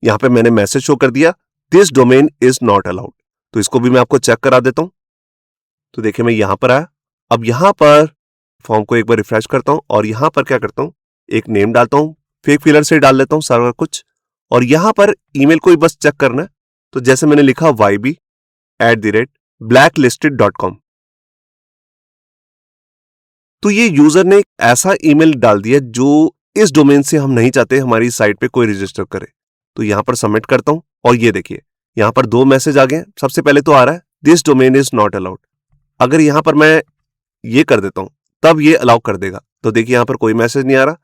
यहां पे मैंने मैसेज शो कर दिया, this domain is not allowed. तो इसको भी मैं आपको चेक करा देता हूं। तो देखिए मैं यहां पर आया, अब यहां पर फॉर्म को एक बार रिफ्रेश करता हूं और यहां पर क्या करता हूं, एक नेम डालता हूं, फेक फिलर से डाल लेता हूं सारा कुछ, और यहां पर ईमेल को ही बस चेक करना है। तो जैसे मैंने लिखा yb@blacklisted.com, तो ये यूजर ने एक ऐसा ईमेल डाल दिया जो इस डोमेन से हम नहीं चाहते हमारी साइट पे कोई रजिस्टर करे। तो यहां पर सबमिट करता हूं और ये देखिए यहां पर दो मैसेज आ गए। सबसे पहले तो आ रहा है this domain is not allowed. अगर यहां पर मैं ये कर देता हूं तब ये अलाउ कर देगा। तो देखिए यहां पर कोई मैसेज नहीं आ रहा,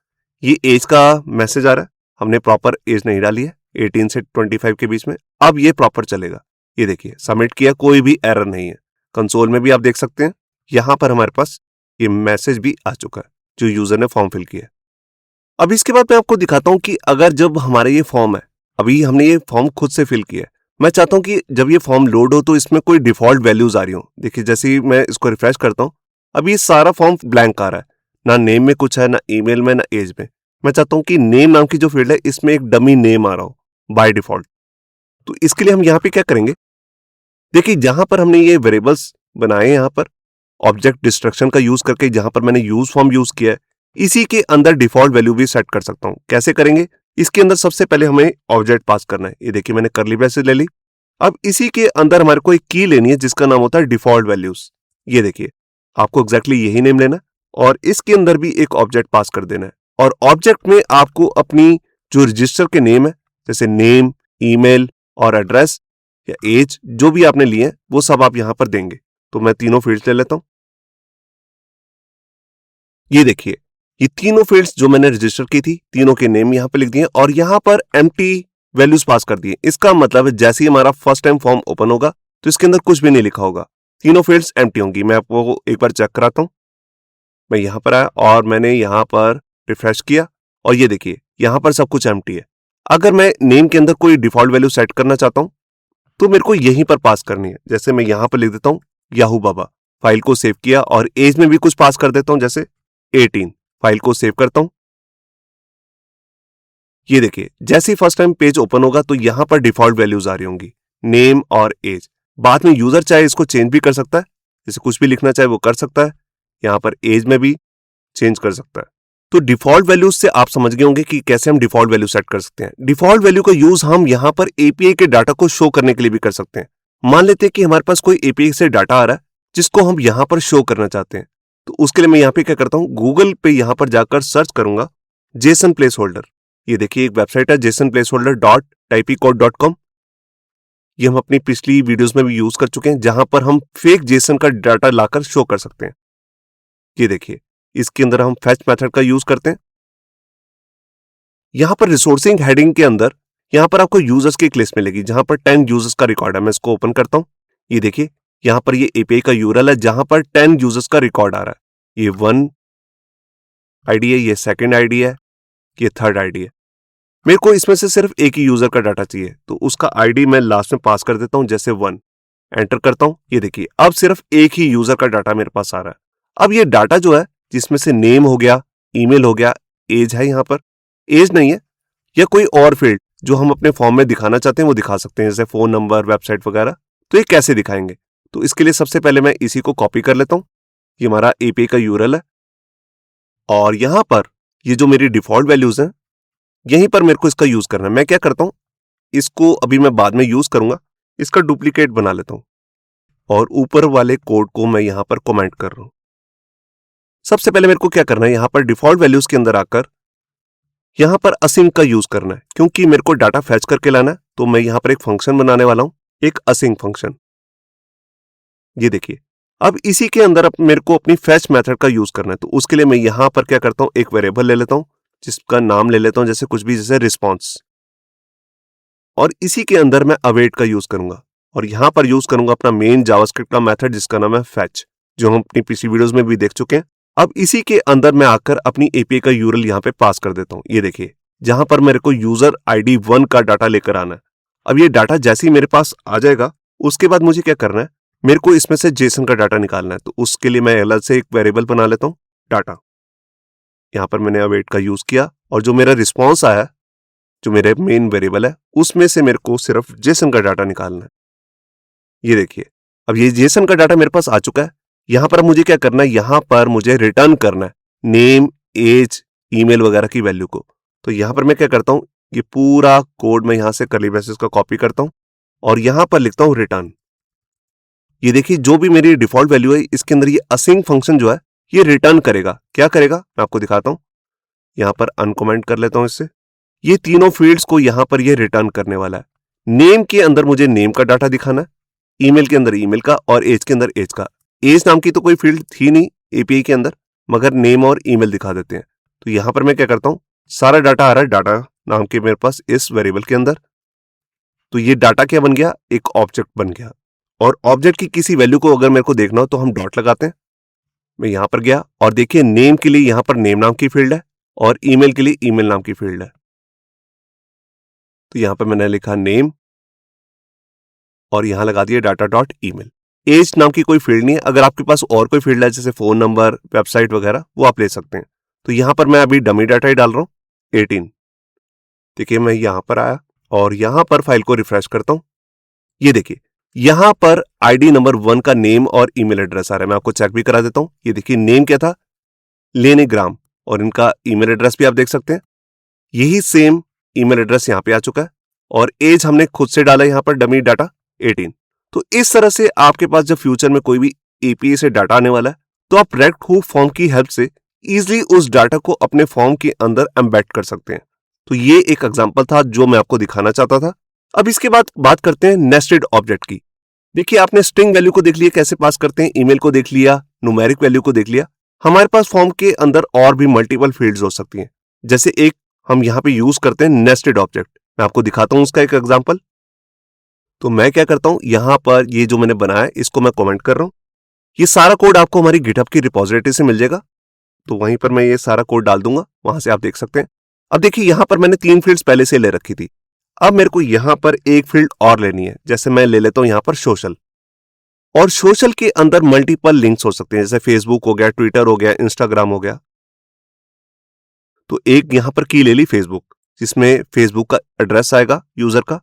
ये एज का मैसेज आ रहा है, हमने प्रॉपर एज नहीं डाली है 18 से 25 के बीच में। अब ये प्रॉपर चलेगा। ये देखिए सबमिट किया, कोई भी एरर नहीं है। कंसोल में भी आप देख सकते हैं यहां पर हमारे पास ये मैसेज भी आ चुका है जो यूजर ने फॉर्म फिल किया है। अब इसके बाद मैं आपको दिखाता हूं कि अगर जब हमारा ये फॉर्म है, अभी हमने ये फॉर्म खुद से फिल किया है, मैं चाहता हूं कि जब ये फॉर्म लोड हो तो इसमें कोई डिफॉल्ट वैल्यूज आ रही हो। देखिए जैसे ही मैं इसको रिफ्रेश करता हूं, अभी सारा फॉर्म ब्लैंक आ रहा है, ना नेम में कुछ है, ना ईमेल में, ना एज में। मैं चाहता हूं कि नेम नाम की जो फील्ड है इसमें एक डमी नेम आ रहा हो बाय डिफॉल्ट। तो इसके लिए हम यहां पे क्या करेंगे, देखिए जहां पर हमने ये वेरिएबल्स बनाए, यहां पर ऑब्जेक्ट डिस्ट्रक्शन का यूज करके जहां पर मैंने यूज फॉर्म यूज किया है, इसी के अंदर डिफॉल्ट वैल्यू भी सेट कर सकता हूं। कैसे करेंगे, इसके अंदर सबसे पहले हमें ऑब्जेक्ट पास करना है। ये देखिए मैंने कर्ली ब्रेसेस ले ली। अब इसी के अंदर हमारे को एक की लेनी है जिसका नाम होता है डिफॉल्ट वैल्यूज। ये देखिए आपको एग्जैक्टली यही नेम लेना और इसके अंदर भी एक ऑब्जेक्ट पास कर देना है। और ऑब्जेक्ट में आपको अपनी जो रजिस्टर के नेम है, जैसे नेम, ईमेल और एड्रेस या एज, जो भी आपने लिए वो सब आप यहां पर देंगे। तो मैं तीनों फील्ड्स ले लेता हूं। ये देखिए ये तीनों फील्ड्स जो मैंने रजिस्टर की थी, तीनों के नेम यहां पर लिख दिए और यहां पर एम्प्टी वैल्यूज पास कर दिए। इसका मतलब है जैसे ही हमारा फर्स्ट टाइम फॉर्म ओपन होगा तो इसके अंदर कुछ भी नहीं लिखा होगा, तीनों फील्ड्स एम्प्टी होंगी। मैं आपको एक बार चेक कराता हूं। मैं यहां पर आया और मैंने यहां पर रिफ्रेश किया और ये देखिए यहां पर सब कुछ एम्प्टी है। अगर मैं नेम के अंदर कोई डिफॉल्ट वैल्यू सेट करना चाहता हूं तो मेरे को यहीं पर पास करनी है। जैसे मैं यहां पर लिख देता हूं याहू बाबा, फाइल को सेव किया और एज में भी कुछ पास कर देता हूं, जैसे 18। फाइल को सेव करता हूं। ये देखिए जैसे ही फर्स्ट टाइम पेज ओपन होगा तो यहां पर डिफॉल्ट वैल्यूज आ रही होंगी, नेम और एज। बाद में यूजर चाहे इसको चेंज भी कर सकता है, जैसे कुछ भी लिखना चाहे वो कर सकता है। यहां पर एज में भी चेंज कर सकता है। तो डिफॉल्ट वैल्यूज से आप समझ गए होंगे कि कैसे हम डिफॉल्ट वैल्यू सेट कर सकते हैं। डिफॉल्ट वैल्यू का यूज हम यहाँ पर एपीआई के डाटा को शो करने के लिए भी कर सकते हैं। मान लेते हैं कि हमारे पास कोई एपीआई से डाटा आ रहा है जिसको हम यहाँ पर शो करना चाहते हैं, तो उसके लिए मैं यहाँ पे क्या करता हूँ, गूगल पे यहाँ पर जाकर सर्च करूंगा जेसन प्लेस होल्डर। ये देखिए एक वेबसाइट है jasonplaceholder.typecode.com। ये हम अपनी पिछली वीडियोस में भी यूज कर चुके हैं, जहां पर हम फेक जेसन का डाटा लाकर शो कर सकते हैं। ये देखिए इसके अंदर हम फैच मेथड का यूज करते हैं। यहां पर रिसोर्सिंग हेडिंग के अंदर यहां पर आपको यूजर्स की एक लिस्ट मिलेगी जहां पर 10 यूजर्स का रिकॉर्ड है। मैं इसको ओपन करता हूं। ये देखिए यहां पर ये एपीआई का यूआरएल है जहां पर 10 यूजर्स का रिकॉर्ड आ रहा है। ये 1 आईडी है, ये सेकंड आईडी है, ये थर्ड आईडी है। मेरे को इसमें से सिर्फ एक ही यूजर का डाटा चाहिए, तो उसका आईडी मैं लास्ट में पास कर देता हूं, जैसे 1 एंटर करता हूं। ये देखिए अब सिर्फ एक ही यूजर का डाटा मेरे पास आ रहा है। अब ये डाटा जो है जिसमें से नेम हो गया, ईमेल हो गया, एज है, यहाँ पर एज नहीं है, या कोई और फील्ड जो हम अपने फॉर्म में दिखाना चाहते हैं वो दिखा सकते हैं, जैसे फोन नंबर, वेबसाइट वगैरह। तो ये कैसे दिखाएंगे, तो इसके लिए सबसे पहले मैं इसी को कॉपी कर लेता हूं। ये हमारा एपीआई का यूआरएल है और यहां पर ये जो मेरी डिफॉल्ट वैल्यूज हैं यहीं पर मेरे को इसका यूज करना है। मैं क्या करता हूं, इसको अभी मैं बाद में यूज करूंगा, इसका डुप्लीकेट बना लेता हूं और ऊपर वाले कोड को मैं यहां पर कमेंट कर रहा हूं। सबसे पहले मेरे को क्या करना है, यहां पर डिफॉल्ट वैल्यूज के अंदर आकर यहां पर असिंक का यूज करना है, क्योंकि मेरे को डाटा फैच करके लाना है। तो मैं यहां पर एक फंक्शन बनाने वाला हूं, एक असिंक फंक्शन। ये देखिए अब इसी के अंदर अब मेरे को अपनी फैच मेथड का यूज करना है। तो उसके लिए मैं यहां पर क्या करता हूं, एक वेरिएबल ले लेता हूं जिसका नाम ले लेता हूं जैसे कुछ भी, जैसे रिस्पॉन्स, और इसी के अंदर मैं अवेट का यूज करूंगा और यहां पर यूज करूंगा अपना मेन जावास्क्रिप्ट का मेथड जिसका नाम है फैच, जो हम अपनी पिछली वीडियोस में भी देख चुके हैं। अब इसी के अंदर मैं आकर अपनी एपीआई का यूआरएल यहां पे पास कर देता हूं। ये देखिए जहां पर मेरे को यूजर आईडी 1 का डाटा लेकर आना है। अब ये डाटा जैसे ही मेरे पास आ जाएगा उसके बाद मुझे क्या करना है, मेरे को इसमें से जेसन का डाटा निकालना है। तो उसके लिए मैं अलग से एक वेरिएबल बना लेता हूं, डाटा। यहां पर मैंने अवेट का यूज किया और जो मेरा रिस्पॉन्स आया, जो मेरे मेन वेरिएबल है, उसमें से मेरे को सिर्फ जेसन का डाटा निकालना है। ये देखिए अब ये जेसन का डाटा मेरे पास आ चुका है। यहां पर मुझे क्या करना है, यहां पर मुझे रिटर्न करना है नेम, एज, ईमेल वगैरह की वैल्यू को। तो यहां पर मैं क्या करता हूं, ये पूरा कोड मैं यहां से कर्ली ब्रेसेस का कॉपी करता हूं और यहां पर लिखता हूं रिटर्न। ये देखिए जो भी मेरी डिफॉल्ट वैल्यू है इसके अंदर ये असिंक फंक्शन जो है ये रिटर्न करेगा। क्या करेगा मैं आपको दिखाता हूं, यहां पर अनकमेंट कर लेता हूं इससे। ये तीनों फील्ड्स को यहां पर ये रिटर्न करने वाला है। नेम के अंदर मुझे नेम का डाटा दिखाना है, ईमेल के अंदर ईमेल का और एज के अंदर एज का। एज नाम की तो कोई फील्ड थी नहीं एपीआई के अंदर, मगर नेम और ईमेल दिखा देते हैं। तो यहां पर मैं क्या करता हूं, सारा डाटा आ रहा है डाटा नाम के मेरे पास इस वेरिएबल के अंदर। तो ये डाटा क्या बन गया, एक ऑब्जेक्ट बन गया। और ऑब्जेक्ट की किसी वैल्यू को अगर मेरे को देखना हो तो हम डॉट लगाते हैं। मैं यहां पर गया और देखिए नेम के लिए यहां पर नेम नाम की फील्ड है और ईमेल के लिए ईमेल नाम की फील्ड है। तो यहां पर मैंने लिखा नेम और यहां लगा दिया डाटा डॉट ईमेल। एज नाम की कोई फील्ड नहीं है। अगर आपके पास और कोई फील्ड है जैसे फोन नंबर, वेबसाइट वगैरह, वो आप ले सकते हैं। तो यहां पर मैं अभी डमी डाटा ही डाल रहा हूं 18। देखिए मैं यहां पर आया और यहां पर फाइल को रिफ्रेश करता हूं। ये देखिए यहां पर आईडी नंबर 1 का नेम और ईमेल एड्रेस आ रहा है। मैं आपको चेक भी करा देता हूं। ये देखिए नेम क्या था, लेनेग्राम, और इनका ईमेल एड्रेस भी आप देख सकते हैं। यही सेम ईमेल एड्रेस यहां पे आ चुका है और एज हमने खुद से डाला यहां पर डमी डाटा 18। तो इस तरह से आपके पास जब फ्यूचर में कोई भी एपीआई से डाटा आने वाला है तो आप रेक्ट हुक फॉर्म की हेल्प से इजीली उस डाटा को अपने फॉर्म के अंदर एम्बेड कर सकते हैं। तो ये एक एग्जांपल था जो मैं आपको दिखाना चाहता था। अब इसके बाद बात करते हैं नेस्टेड ऑब्जेक्ट की। देखिए आपने स्ट्रिंग वैल्यू को देख लिया कैसे पास करते हैं, ईमेल को देख लिया, न्यूमेरिक वैल्यू को देख लिया। हमारे पास फॉर्म के अंदर और भी मल्टीपल फील्ड्स हो सकती हैं, जैसे एक हम यहां पे यूज करते हैं नेस्टेड ऑब्जेक्ट। मैं आपको दिखाता हूं उसका एक एग्जांपल। तो मैं क्या करता हूं, यहां पर ये जो मैंने बनाया है इसको मैं कमेंट कर रहा हूं। ये सारा कोड आपको हमारी गिटहब की रिपोजिटरी से मिल जाएगा, तो वहीं पर मैं ये सारा कोड डाल दूंगा, वहां से आप देख सकते हैं। अब देखिए यहां पर मैंने 3 फील्ड्स पहले से ले रखी थी। अब मेरे को यहां पर एक फील्ड और लेनी है, जैसे मैं ले लेता हूं यहां पर सोशल। और सोशल के अंदर मल्टीपल लिंक्स हो सकते हैं, जैसे फेसबुक हो गया, ट्विटर हो गया, इंस्टाग्राम हो गया। तो एक यहां पर की ले ली फेसबुक, जिसमें फेसबुक का एड्रेस आएगा यूजर का।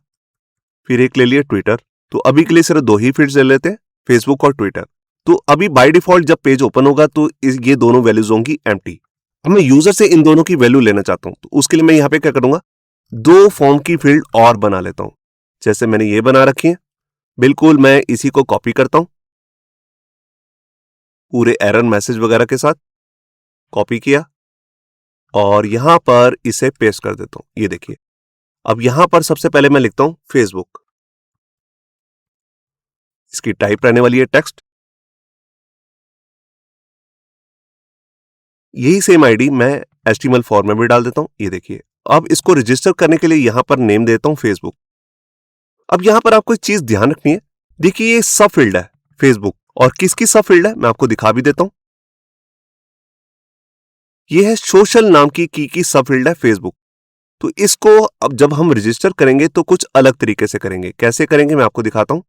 फिर एक ले लिया ट्विटर। तो अभी के लिए सिर्फ 2 ही फील्ड्स ले लेते हैं, फेसबुक और ट्विटर। तो अभी बाय डिफॉल्ट जब पेज ओपन होगा तो ये दोनों वैल्यूज होंगी एम्प्टी। अब मैं यूजर से इन दोनों की वैल्यू लेना चाहता हूं, तो उसके लिए मैं यहां पे क्या करूंगा, दो फॉर्म की फील्ड और बना लेता हूं। जैसे मैंने ये बना रखी है, बिल्कुल मैं इसी को कॉपी करता हूं पूरे एरर मैसेज वगैरह के साथ, कॉपी किया और यहां पर इसे पेस्ट कर देता हूं। ये देखिए, अब यहां पर सबसे पहले मैं लिखता हूं फेसबुक, इसकी टाइप रहने वाली है टेक्स्ट। यही सेम आईडी मैं HTML फॉर्म में भी डाल देता हूं। ये देखिए, अब इसको रजिस्टर करने के लिए यहां पर नेम देता हूं फेसबुक। अब यहां पर आपको एक चीज ध्यान रखनी है, देखिए ये सब फील्ड है फेसबुक, और किसकी सब फील्ड है मैं आपको दिखा भी देता हूं। ये है सोशल नाम की सब फील्ड है फेसबुक। तो इसको अब जब हम रजिस्टर करेंगे तो कुछ अलग तरीके से करेंगे। कैसे करेंगे मैं आपको दिखाता हूं।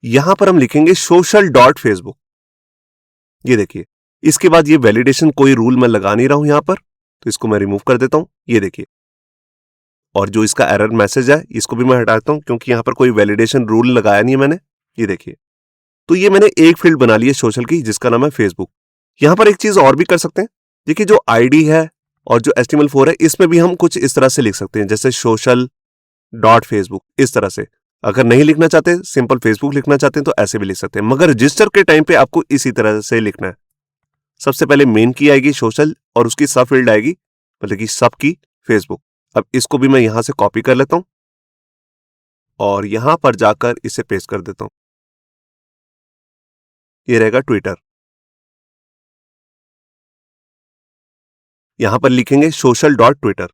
यहां पर हम लिखेंगे सोशल डॉट फेसबुक। ये देखिए, इसके बाद ये वैलिडेशन कोई रूल मैं लगा नहीं रहा हूं यहां पर, तो इसको मैं रिमूव कर देता हूं। ये देखिए, और जो इसका एरर मैसेज है इसको भी मैं हटाता हूं क्योंकि यहां पर कोई वैलिडेशन रूल लगाया नहीं है मैंने। ये देखिए, तो ये मैंने एक फील्ड बना ली है सोशल की जिसका नाम है फेसबुक। यहां पर एक चीज और भी कर सकते हैं, देखिए जो आईडी है और जो HTML4 है इसमें भी हम कुछ इस तरह से लिख सकते हैं, जैसे सोशल डॉट फेसबुक, इस तरह से। अगर नहीं लिखना चाहते, सिंपल फेसबुक लिखना चाहते हैं तो ऐसे भी लिख सकते हैं, मगर रजिस्टर के टाइम पे आपको इसी तरह से लिखना है। सबसे पहले मेन की आएगी सोशल और उसकी सब फील्ड आएगी, मतलब कि सब की फेसबुक। अब इसको भी मैं यहां से कॉपी कर लेता हूं और यहां पर जाकर इसे पेस्ट कर देता हूं। ये रहेगा ट्विटर। यहां पर लिखेंगे सोशल डॉट ट्विटर।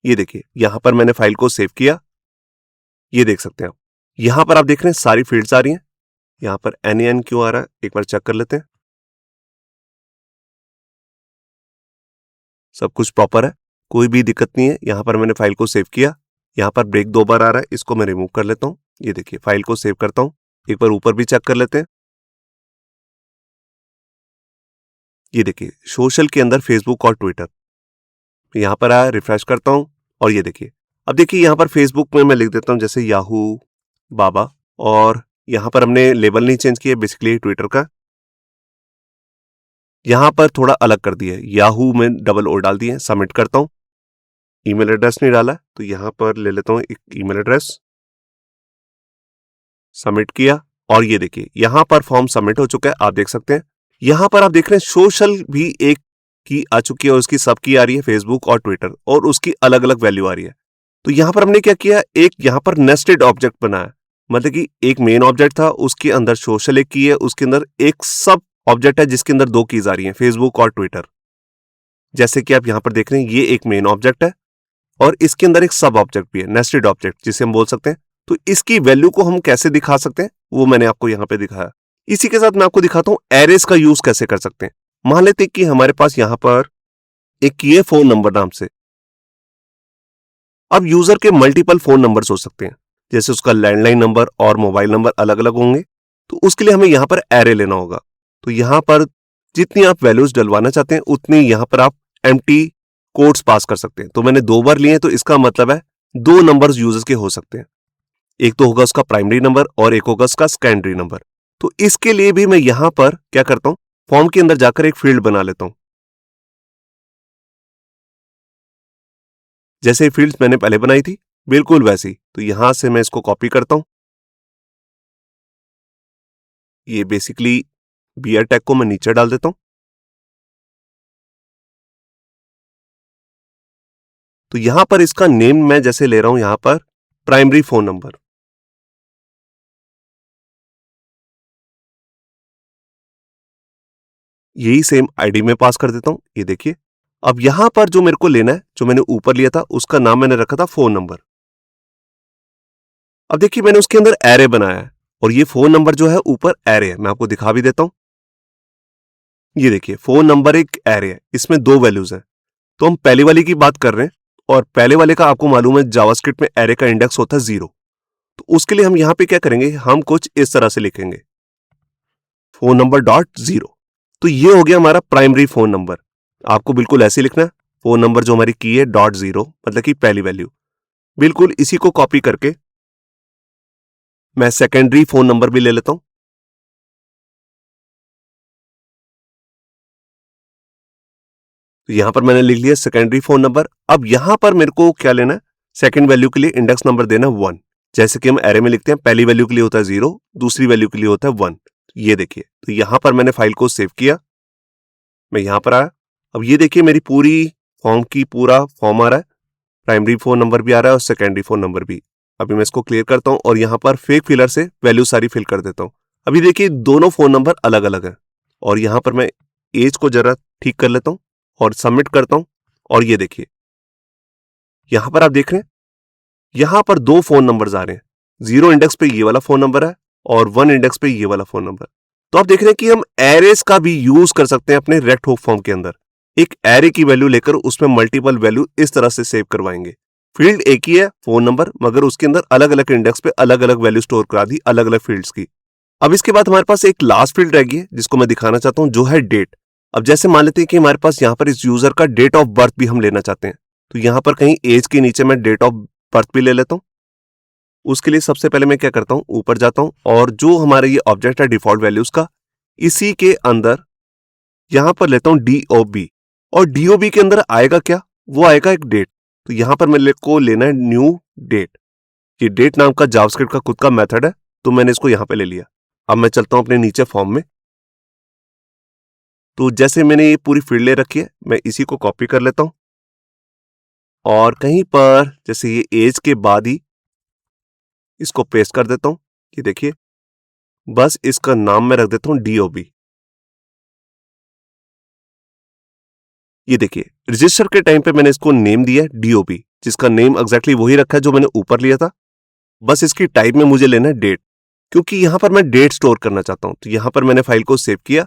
ये देखिए, यहां पर मैंने फाइल को सेव किया। ये देख सकते हैं आप, यहां पर आप देख रहे हैं सारी फील्ड्स आ रही हैं। यहां पर NaN क्यों आ रहा है एक बार चेक कर लेते हैं। सब कुछ प्रॉपर है, कोई भी दिक्कत नहीं है। यहां पर मैंने फाइल को सेव किया। यहां पर ब्रेक 2 बार आ रहा है, इसको मैं रिमूव कर लेता हूं। ये देखिए, फाइल को सेव करता हूं, एक बार ऊपर भी चेक कर लेते हैं। ये देखिए, सोशल के अंदर फेसबुक और ट्विटर यहां पर आया, रिफ्रेश करता हूं और ये देखिए, अब देखिए यहां पर फेसबुक में मैं लिख देता हूं जैसे याहू बाबा, और यहां पर हमने लेबल नहीं चेंज किया, बेसिकली ट्विटर का। यहां पर थोड़ा अलग कर दिया, याहू में डबल ओ डाल दिए। सबमिट करता हूं, ईमेल एड्रेस नहीं डाला तो यहां पर ले लेता हूं एक ईमेल एड्रेस, सबमिट किया और ये देखिए यहां पर फॉर्म सबमिट हो चुका है, आप देख सकते हैं। यहां पर आप देख रहे हैं सोशल भी एक की आ चुकी है और उसकी सब की आ रही है फेसबुक और ट्विटर, और उसकी अलग अलग वैल्यू आ रही है। तो यहां पर हमने क्या किया, एक यहां पर नेस्टेड ऑब्जेक्ट बनाया, मतलब कि एक मेन ऑब्जेक्ट था, उसके अंदर सोशल एक की है, उसके अंदर एक सब ऑब्जेक्ट है जिसके अंदर दो कीज आ रही हैं, फेसबुक और ट्विटर। जैसे कि आप यहां पर देख रहे हैं, ये एक मेन ऑब्जेक्ट है और इसके अंदर एक सब ऑब्जेक्ट भी है, नेस्टेड ऑब्जेक्ट जिसे हम बोल सकते हैं। तो इसकी वैल्यू को हम कैसे दिखा सकते हैं वो मैंने आपको यहां पे दिखाया। इसी के साथ मैं आपको दिखाता हूं एरेस का यूज कैसे कर सकते हैं। मान लेते हैं कि हमारे पास यहां पर एक की है फोन नंबर नाम से। अब यूजर के मल्टीपल फोन नंबर्स हो सकते हैं, जैसे उसका लैंडलाइन नंबर और मोबाइल नंबर अलग अलग होंगे, तो उसके लिए हमें यहां पर एरे लेना होगा। तो यहां पर जितनी आप वैल्यूज डलवाना चाहते हैं उतनी यहां पर आप एम्प्टी कोड्स पास कर सकते हैं। तो मैंने 2 बार लिए, तो इसका मतलब है 2 नंबर्स यूजर्स के हो सकते हैं। एक तो होगा उसका प्राइमरी नंबर और एक होगा उसका सेकेंडरी नंबर। तो इसके लिए भी मैं यहां पर क्या करता हूं, फॉर्म के अंदर जाकर एक फील्ड बना लेता हूं, जैसे फील्ड्स मैंने पहले बनाई थी बिल्कुल वैसी। तो यहां से मैं इसको कॉपी करता हूं, ये बेसिकली बियर टैग को मैं नीचे डाल देता हूं। तो यहां पर इसका नेम मैं जैसे ले रहा हूं यहां पर प्राइमरी फोन नंबर, यही सेम आईडी में पास कर देता हूं। ये देखिए, अब यहां पर जो मेरे को लेना है, जो मैंने ऊपर लिया था उसका नाम मैंने रखा था फोन नंबर। अब देखिए मैंने उसके अंदर एरे बनाया है और ये फोन नंबर जो है ऊपर एरे है, मैं आपको दिखा भी देता हूं। ये देखिए, फोन नंबर एक एरे है, इसमें 2 वैल्यूज हैं। तो हम पहले वाले की बात कर रहे हैं और पहले वाले का आपको मालूम है जावास्क्रिप्ट में एरे का इंडेक्स होता है 0। तो उसके लिए हम यहां पे क्या करेंगे, हम कुछ इस तरह से लिखेंगे फोन नंबर डॉट 0। तो ये हो गया हमारा प्राइमरी फोन नंबर। आपको बिल्कुल ऐसे लिखना है, फोन नंबर जो हमारी की है डॉट 0, मतलब कि पहली वैल्यू। बिल्कुल इसी को कॉपी करके मैं सेकेंडरी फोन नंबर भी ले लेता हूं। तो यहां पर मैंने लिख लिया सेकेंडरी फोन नंबर। अब यहां पर मेरे को क्या लेना है, सेकंड वैल्यू के लिए इंडेक्स नंबर देना 1। जैसे कि हम एरे में लिखते हैं, पहली वैल्यू के लिए होता है 0, दूसरी वैल्यू के लिए होता है 1। ये देखिए, तो यहां पर मैंने फाइल को सेव किया, मैं यहां पर आया। अब ये देखिए मेरी पूरी फॉर्म की पूरा फॉर्म आ रहा है, प्राइमरी फोन नंबर भी आ रहा है और सेकेंडरी फोन नंबर भी। अभी मैं इसको क्लियर करता हूं और यहां पर फेक फिलर से वैल्यू सारी फिल कर देता हूं। अभी देखिए दोनों फोन नंबर अलग अलग है और यहां पर मैं एज को जरा ठीक कर लेता हूं और सबमिट करता हूं। और ये देखिए यहां पर आप देख रहे हैं, यहां पर 2 फोन नंबर्स आ रहे हैं, 0 इंडेक्स पे ये वाला फोन नंबर है और 1 इंडेक्स पे ये वाला फोन नंबर। तो आप देख रहे हैं कि हम एरेस का भी यूज कर सकते हैं अपने रेक्ट हुक फॉर्म के अंदर। एक एरे की वैल्यू लेकर उसमें मल्टीपल वैल्यू इस तरह से सेव करवाएंगे। फील्ड एक ही है, फोन नंबर, मगर उसके अंदर अलग अलग इंडेक्स पे अलग अलग वैल्यू स्टोर करा दी अलग अलग फील्ड्स की। अब इसके बाद हमारे पास एक लास्ट फील्ड रह गई है जिसको मैं दिखाना चाहता हूं, जो है डेट। अब जैसे मान लेते हैं कि हमारे पास यहाँ पर इस यूजर का डेट ऑफ बर्थ भी हम लेना चाहते हैं, तो यहां पर कहीं एज के नीचे मैं डेट ऑफ बर्थ भी ले लेता हूं। उसके लिए सबसे पहले मैं क्या करता हूं, ऊपर जाता हूं और जो हमारा ये ऑब्जेक्ट है डिफॉल्ट वैल्यूज का, इसी के अंदर यहां पर लेता हूं डीओबी। और डीओबी के अंदर आएगा क्या, वो आएगा एक डेट। तो यहां पर मेरे को लेना है न्यू डेट। ये डेट नाम का जावास्क्रिप्ट का खुद का मेथड है, तो मैंने इसको यहां पे ले लिया। अब मैं चलता हूं अपने नीचे फॉर्म में। तो जैसे मैंने ये पूरी फील्ड ले रखी है, मैं इसी को कॉपी कर लेता हूं और कहीं पर जैसे ये एज के बाद ही इसको पेस्ट कर देता हूं। ये देखिए, बस इसका नाम मैं रख देता हूं डीओबी। ये देखिए रजिस्टर के टाइम पे मैंने इसको नेम दिया है डीओबी, जिसका नेम एग्जैक्टली वही रखा है जो मैंने ऊपर लिया था। बस इसकी टाइप में मुझे लेना है डेट, क्योंकि यहां पर मैं डेट स्टोर करना चाहता हूं। तो यहां पर मैंने फाइल को सेव किया।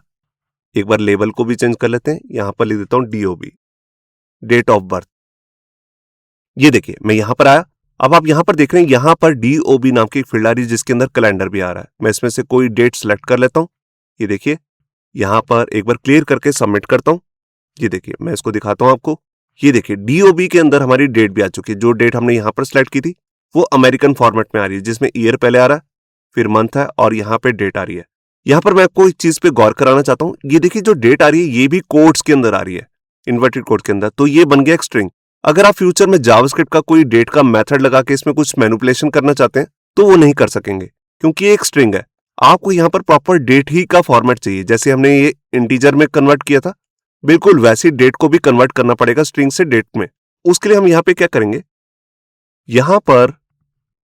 एक बार लेबल को भी चेंज कर लेते हैं, यहां पर लिख देता हूं डीओबी, डेट ऑफ बर्थ। ये देखिए मैं यहां पर आया। अब आप यहां पर देख रहे हैं, यहां पर डीओबी नाम की एक फील्ड आ रही है जिसके अंदर कैलेंडर भी आ रहा है। मैं इसमें से कोई डेट सेलेक्ट कर लेता हूं। ये देखिए यहां पर एक बार क्लियर करके सबमिट करता हूं। ये देखिए मैं इसको दिखाता हूं आपको। ये देखिए डीओबी के अंदर हमारी डेट भी आ चुकी है। जो डेट हमने यहां पर सिलेक्ट की थी वो अमेरिकन फॉर्मेट में आ रही है, जिसमें ईयर पहले आ रहा है, फिर मंथ है और यहाँ पे डेट आ रही है। यहां पर मैं आपको एक चीज पे गौर कराना चाहता हूं। ये देखिए जो डेट आ रही है ये भी कोट्स के अंदर आ रही है, इन्वर्टेड कोट के अंदर। तो ये बन गया एक स्ट्रिंग। अगर आप फ्यूचर में जावास्क्रिप्ट का कोई डेट का मेथड लगा के इसमें कुछ मैनिपुलेशन करना चाहते हैं तो वो नहीं कर सकेंगे, क्योंकि ये एक स्ट्रिंग है। आपको यहाँ पर प्रॉपर डेट ही का फॉर्मेट चाहिए। जैसे हमने ये इंटीजर में कन्वर्ट किया था, बिल्कुल वैसी डेट को भी कन्वर्ट करना पड़ेगा स्ट्रिंग से डेट में। उसके लिए हम यहाँ पे क्या करेंगे, यहां पर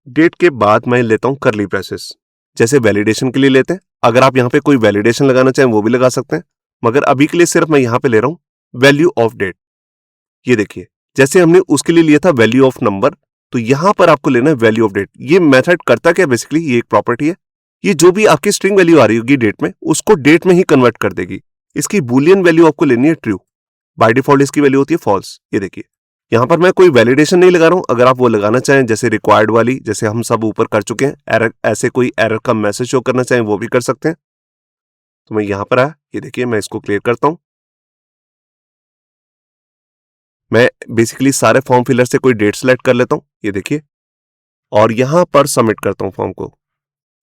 डेट के बाद मैं लेता हूं करली ब्रेसेस, जैसे वैलिडेशन के लिए लेते हैं। अगर आप यहां पे कोई वैलिडेशन लगाना चाहें वो भी लगा सकते हैं, मगर अभी के लिए सिर्फ मैं यहां पे ले रहा हूं वैल्यू ऑफ डेट। ये देखिए जैसे हमने उसके लिए लिया था वैल्यू ऑफ नंबर, तो यहां पर आपको लेना है वैल्यू ऑफ डेट। ये मेथड करता क्या, बेसिकली ये एक प्रॉपर्टी है। ये जो भी आपकी स्ट्रिंग वैल्यू आ रही होगी डेट में, उसको डेट में ही कन्वर्ट कर देगी। इसकी बुलियन वैल्यू आपको लेनी है ट्रू। बाय डिफॉल्ट इसकी वैल्यू होती है फॉल्स। ये देखिए यहां पर मैं कोई वैलिडेशन नहीं लगा रहा हूं। अगर आप वो लगाना चाहें जैसे रिक्वायर्ड वाली, जैसे हम सब ऊपर कर चुके हैं, एरर, ऐसे कोई एरर का मैसेज शो करना चाहें वो भी कर सकते हैं। तो मैं यहां पर आया, ये देखिए मैं इसको क्लियर करता हूं। मैं बेसिकली सारे फॉर्म फिलर से कोई डेट सेलेक्ट कर लेता हूं। ये देखिए और यहां पर सबमिट करता हूं फॉर्म को।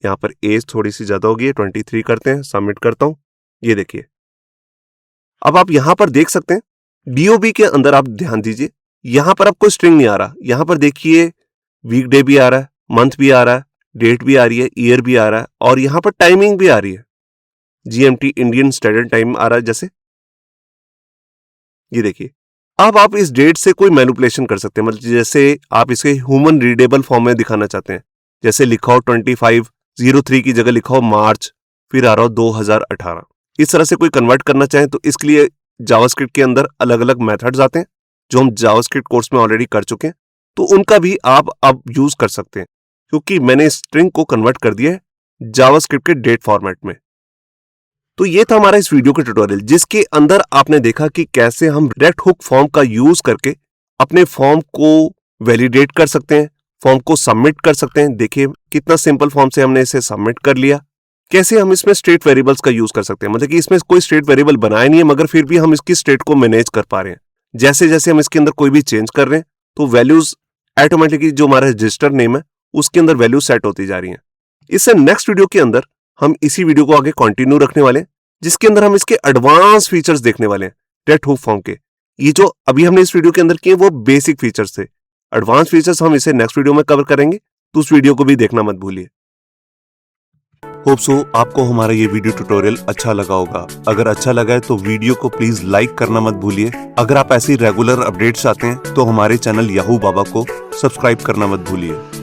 यहां पर एज थोड़ी सी ज्यादा होगी, 23 करते हैं, सबमिट करता हूं। ये देखिए अब आप यहां पर देख सकते हैं डीओबी के अंदर, आप ध्यान दीजिए यहां पर आपको स्ट्रिंग नहीं आ रहा। यहां पर देखिए वीक डे भी आ रहा है, मंथ भी आ रहा है, डेट भी आ रही है, ईयर भी आ रहा है और यहां पर टाइमिंग भी आ रही है, जीएमटी इंडियन स्टैंडर्ड टाइम आ रहा है जैसे। ये देखिए अब आप इस डेट से कोई मैनिपुलेशन कर सकते हैं, मतलब जैसे आप इसे ह्यूमन रीडेबल फॉर्म में दिखाना चाहते हैं, जैसे लिखा हो 2503 की जगह लिखा हो मार्च, फिर आ रहा हो 2018। इस तरह से कोई कन्वर्ट करना चाहें तो इसके लिए जावास्क्रिप्ट के अंदर अलग अलग मेथड्स आते हैं जो हम जावास्क्रिप्ट कोर्स में ऑलरेडी कर चुके हैं, तो उनका भी आप अब यूज कर सकते हैं, क्योंकि मैंने स्ट्रिंग को कन्वर्ट कर दिया है जावास्क्रिप्ट के डेट फॉर्मेट में। तो ये था हमारा इस वीडियो का ट्यूटोरियल, जिसके अंदर आपने देखा कि कैसे हम रेक्ट हुक फॉर्म का यूज करके अपने फॉर्म को वैलिडेट कर सकते हैं, फॉर्म को सबमिट कर सकते हैं। देखिए कितना सिंपल फॉर्म से हमने इसे सबमिट कर लिया। कैसे हम इसमें स्टेट वेरिएबल्स का यूज कर सकते हैं, मतलब कि इसमें कोई स्टेट वेरिएबल बनाया नहीं है, मगर फिर भी हम इसकी स्टेट को मैनेज कर पा रहे हैं। जैसे जैसे हम इसके अंदर कोई भी चेंज कर रहे हैं तो वैल्यूज ऑटोमेटिकली जो हमारा रजिस्टर नेम है उसके अंदर वैल्यू सेट होती जा रही है। इससे नेक्स्ट वीडियो के अंदर हम इसी वीडियो को आगे कंटिन्यू रखने वाले हैं, जिसके अंदर हम इसके एडवांस फीचर्स देखने वाले हैं रेक्ट हुक फॉर्म के, ये जो अभी हमने इस वीडियो के अंदर किए वो बेसिक फीचर्स थे। एडवांस फीचर्स हम इसे नेक्स्ट वीडियो में कवर करेंगे, तो उस वीडियो को भी देखना मत भूलिए। होप सो आपको हमारा ये वीडियो ट्यूटोरियल अच्छा लगा होगा। अगर अच्छा लगा है तो वीडियो को प्लीज लाइक करना मत भूलिए। अगर आप ऐसी रेगुलर अपडेट्स चाहते हैं तो हमारे चैनल याहू बाबा को सब्सक्राइब करना मत भूलिए।